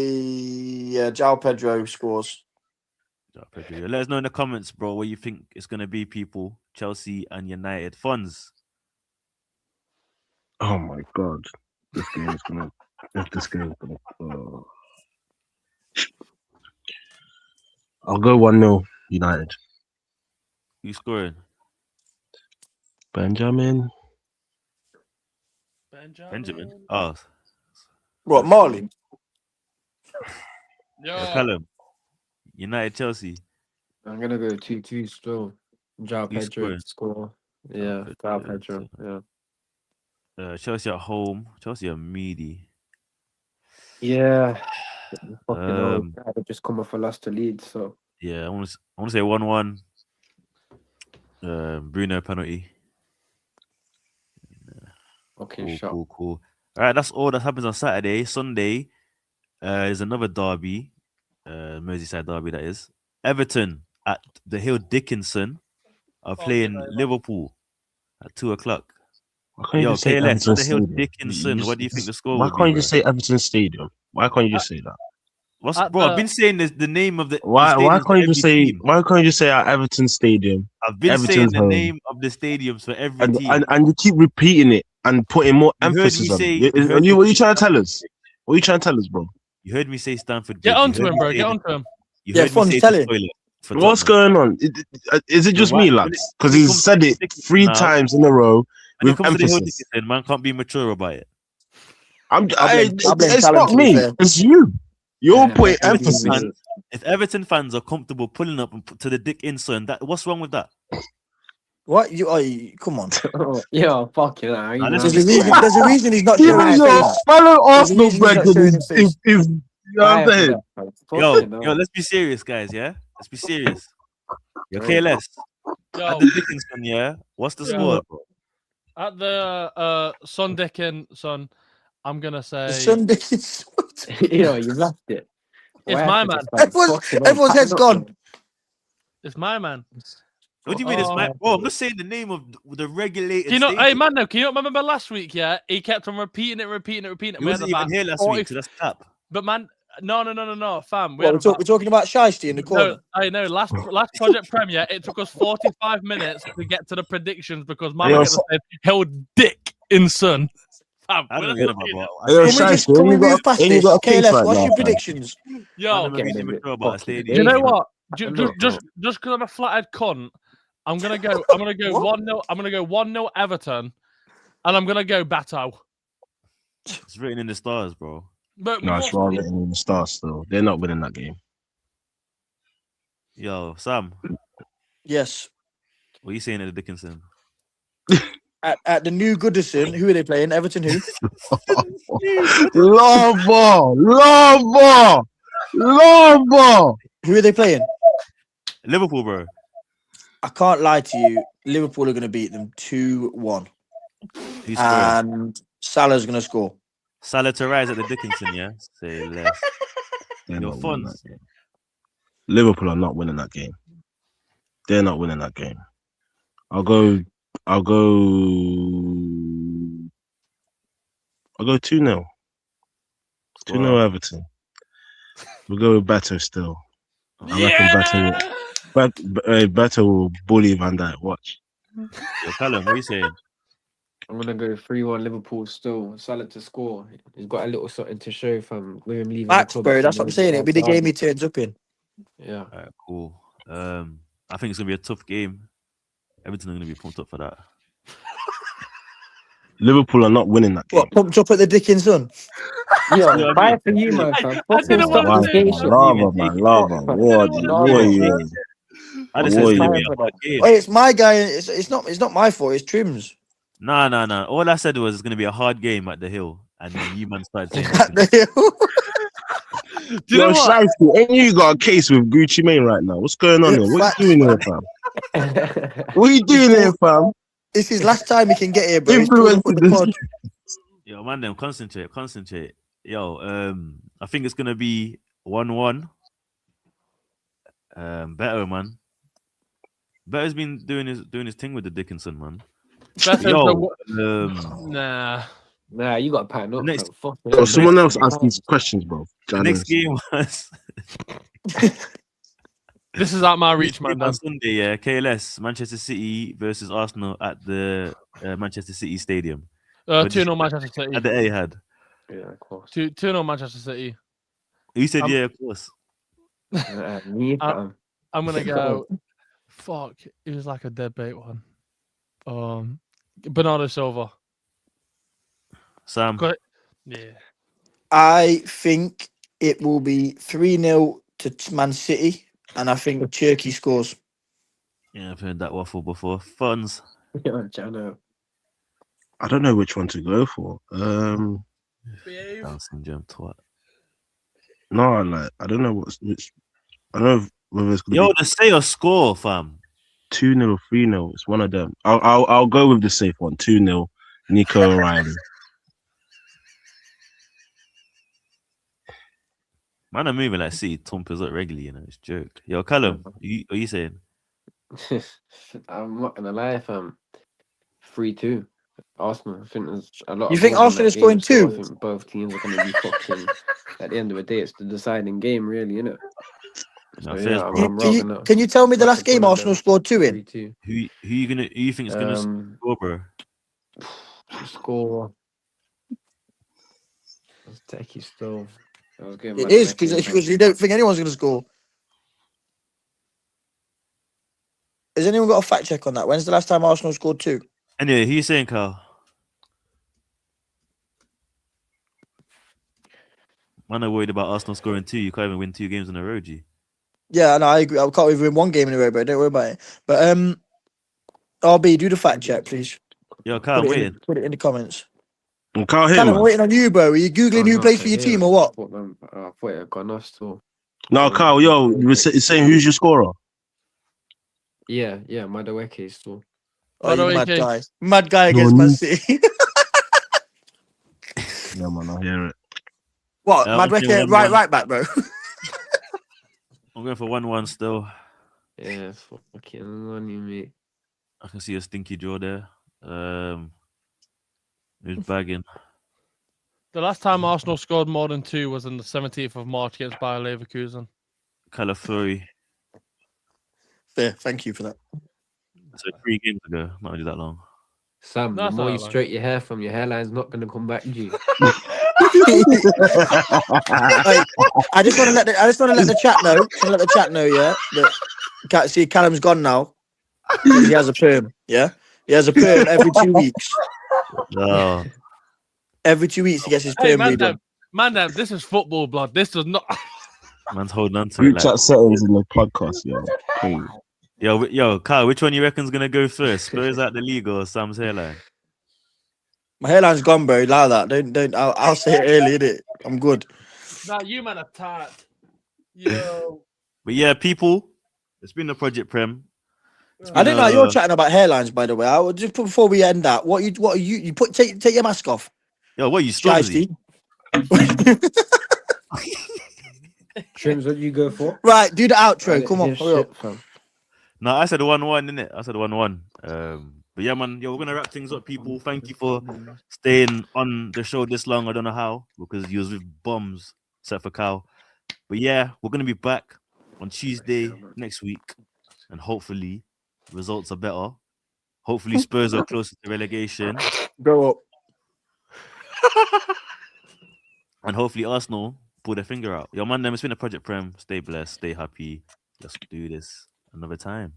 João Pedro scores. Let us know in the comments, bro, what you think it's gonna be, people. Chelsea and United. Funds. Oh my god. This game is gonna. I'll go 1-0 United. Who's scoring? Benjamin. Benjamin. Oh, What, Marley? Callum. United Chelsea. I'm gonna go 2-2 still. João Who's Pedro scoring? score. Yeah, João Pedro. Yeah. Chelsea at home. Chelsea are meaty. Yeah. Fucking hell. Um, I had just come off a loss to Leeds, so Yeah, I want to say 1-1. Bruno penalty. okay, shot. Cool. All right, that's all that happens on Saturday. Sunday, is another derby, Merseyside derby that is. Everton at the Hill Dickinson are playing Liverpool at 2:00. Why can't you Yo, just say KLS, Everton at the Hill Stadium? Dickinson. What do you think the score Why would be? can't you Bro? just say Everton Stadium? Why can't you just say that? Bro, I've been saying this, the name of the Why stadiums can't for you just every say team. why can't you just say at Everton Stadium? I've been Everton's saying the home. name of the stadiums for every team. And you keep repeating it and putting more You heard me emphasis on say- it. you heard What are me you trying to say- tell us? What are you trying to tell us, bro? You heard me say Stamford Get Bridge. onto him, bro. Get onto him. You Yeah, heard me Fonz, say tell the him. toilet for What's Tottenham. going on? Is it just Why- me, when lads? it- Because when it he's comes said to it Dickinson 3 now- times in a row When it with comes to the Hill emphasis. Dickinson, man can't be mature about it. I blame It's Callum, not to be me. fair. It's you. You're Yeah, putting I agree emphasis. with you. If Everton fans are comfortable pulling up to the Dickinson, what's wrong with that? What? Come on. Yeah, fuck you. Nah, let's There's be a reason. serious. There's a reason he's not Even showing his your face. fellow There's a Arsenal reason he's not brethren showing his face. is you know what I'm saying? Yo, let's be serious, guys. Yeah, let's be serious. Yo, KLS Yo, at the Dickinson. Yeah, what's the score, bro? at the Son Dickinson, I'm gonna say Sunday. Yeah, you left it. it's Why my have to man. just, like, fucking Everyone's head's unpack it up, gone. It's my man. What do you mean it's my? Bro, I'm just saying the name of the regulated. Can you not, hey stadium. man, no, can you not remember last week? Yeah, he kept on repeating it. He We had wasn't even here last week, so that's cap. But man, no, fam. We're talking about Shiesty in the No, corner. I know. Last Project Premier, it took us 45 minutes to get to the predictions because man Yo, said held dick in sun. Fam, I don't we're know not about saying bro. Yo, Can we move past ain't you this? got a case KLS, right what's now, your fam? predictions? that. Yo, I'm Okay, really maybe mature about a fucking stadium. you know Yeah. what? I'm not, Just because I'm a flathead cunt, I'm gonna go What? 1-0. I'm gonna go 1-0 Everton, and I'm gonna go Bato. It's written in the stars, bro. But No, it's wrong written in the stars still. They're not winning that game. Yo, Sam, Yes. what are you saying at the Dickinson? At the new Goodison, who are they playing? Everton who? Lava! Who are they playing? Liverpool, bro. I can't lie to you. Liverpool are going to beat them 2-1. Who's scoring? And Salah's going to score. Salah to rise at the Dickinson, yeah? Say less. They're Your not winning funds. that game. Liverpool are not winning that game. They're not winning that game. I'll go 2-0. 2-0 Everton. We'll go with Beto still. I reckon Beto will bully Van Dijk. Watch. Yo, Callum, what are you saying? I'm gonna go 3-1 Liverpool still. Salah to score. He's got a little something to show from with him leaving. Max, the club. bro, that's what I'm saying. It'll be the game he turns up in. Yeah. All right, cool. I think it's going to be a tough game. Everton are going to be pumped up for that. Liverpool are not winning that game. What, pumped up at the Dickinson? Yeah, buy it for you, man. Fam. I didn't Stop want the to game say shit. Lava, man. Lava. What are you? I just What said it's are going to you? be a hard game. Hey, it's my guy. It's not my fault. It's Trim's. Nah. All I said was it's going to be a hard game at the Hill. and then you man started saying Do you know Yo, what? Shiesty, ain't you got a case with Gucci Mane right now? What's going on here? What Facts, are you doing here, man. fam? What are you doing here, fam? It's his last time he can get here, bro. He's pulled up with the Influencing pod. Yo, man, them concentrate. Yo, I think it's gonna be 1-1. Better, man. Better's been doing his thing with the Dickinson, man. Yo, Nah, you got to pattern up. Next- Fuck Oh, someone else ask these questions, bro. the next game was This is out my reach, man. on Sunday, yeah. KLS, Manchester City versus Arsenal at the Manchester City Stadium. 2-0 Manchester City. At the Etihad. Yeah, of course. 2-0 Manchester City. You said yeah, of course. Me, fam. I'm gonna go. Fuck, it was like a dead bait one. Bernardo Silva. Sam. Got it. Yeah. I think it will be 3-0 to Man City, and I think Turkey scores. Yeah, I've heard that waffle before. Funds. Yeah, Jano. I don't know which one to go for. Down syndrome twat. No, like I don't know which. I don't know whether it's gonna Yo, be just say a score, fam. 2-0 or 3-0. It's one of them. I'll go with the safe one. 2-0. Nico O'Reilly. Man, I'm moving like City tumpers up regularly, you know. It's a joke. Yo, Callum, what are you saying? I'm not gonna lie, fam. 3-2. Arsenal. I think there's a lot. You of think goals Arsenal in that is scoring game, so 2? I think both teams are gonna be fucking. At the end of the day, it's the deciding game, really, innit? No, So, fair, yeah, bro. I'm rocking that. Can you tell me the last game Fucking Arsenal scored 2 in? 3-2. Who you think is gonna score, bro? Score. It's techie still. I was getting It mad is at that because game, you don't think anyone's going to score. Has anyone got a fact check on that? When's the last time Arsenal scored 2? Anyway, who you saying, Carl? Man, I'm worried about Arsenal scoring 2. You can't even win 2 games in a row, G. Yeah, no, I agree. I can't even win 1 game in a row, bro. Don't worry about it. But RB, do the fact check, please. Yo, Carl, I'm waiting. Put it in the comments. And Carl Callum, I'm Hitman. waiting on you, bro. Are you googling who plays for your team or what? I thought it got enough still. No, Carl, yo, you were saying who's your scorer? Yeah, Madueke still. Oh, you mad Madueke. guy. Mad guy against Man City. Yeah, man, I hear it. What? I'm saying Madueke 1-1. right back, bro. I'm going for 1-1 still. Yeah, fucking money, mate. I can see a stinky draw there. Who's bagging? The last time Arsenal scored more than 2 was on the 17th of March against Bayer Leverkusen. Calafuri. Fair. Thank you for that. So 3 games ago. Not really that long. Sam, That's the more not you that long. straight your hair from, your hairline's not going to come back, G. I just want to let the chat know. Let the chat know, yeah. That see, Callum's gone now. He has a perm, yeah. He has a perm every 2 weeks. No. Every 2 weeks he gets his Hey, perm redone. man, this is football, blood. This does not. Man's holding on to it. Group Like, chat settings in the podcast, yo. Hey. yo, Kyle, which one you reckon's gonna go first? Spurs out the league or Sam's hairline? My hairline's gone, bro. Allow that. Don't. I'll say it early, innit? I'm good. Nah, you man are tired. Yo. But yeah, people, it's been the Project Prem. I didn't know you're chatting about hairlines, by the way. I would just before we end that. What are you? You take your mask off. Yo, what are you, Stormzy? Trims, what do you go for? Right, do the outro. Come on, hurry up. No, I said 1-1, innit? I said 1-1. But yeah, man, yo, we're gonna wrap things up, people. Thank you for staying on the show this long. I don't know how, because you was with bums, except for Cal. But yeah, we're gonna be back on Tuesday next week, and hopefully results are better. Hopefully Spurs are closer to relegation. Grow up. And hopefully Arsenal pull their finger out. Yo, man, it's been a Project Prem. Stay blessed, stay happy. Let's do this another time.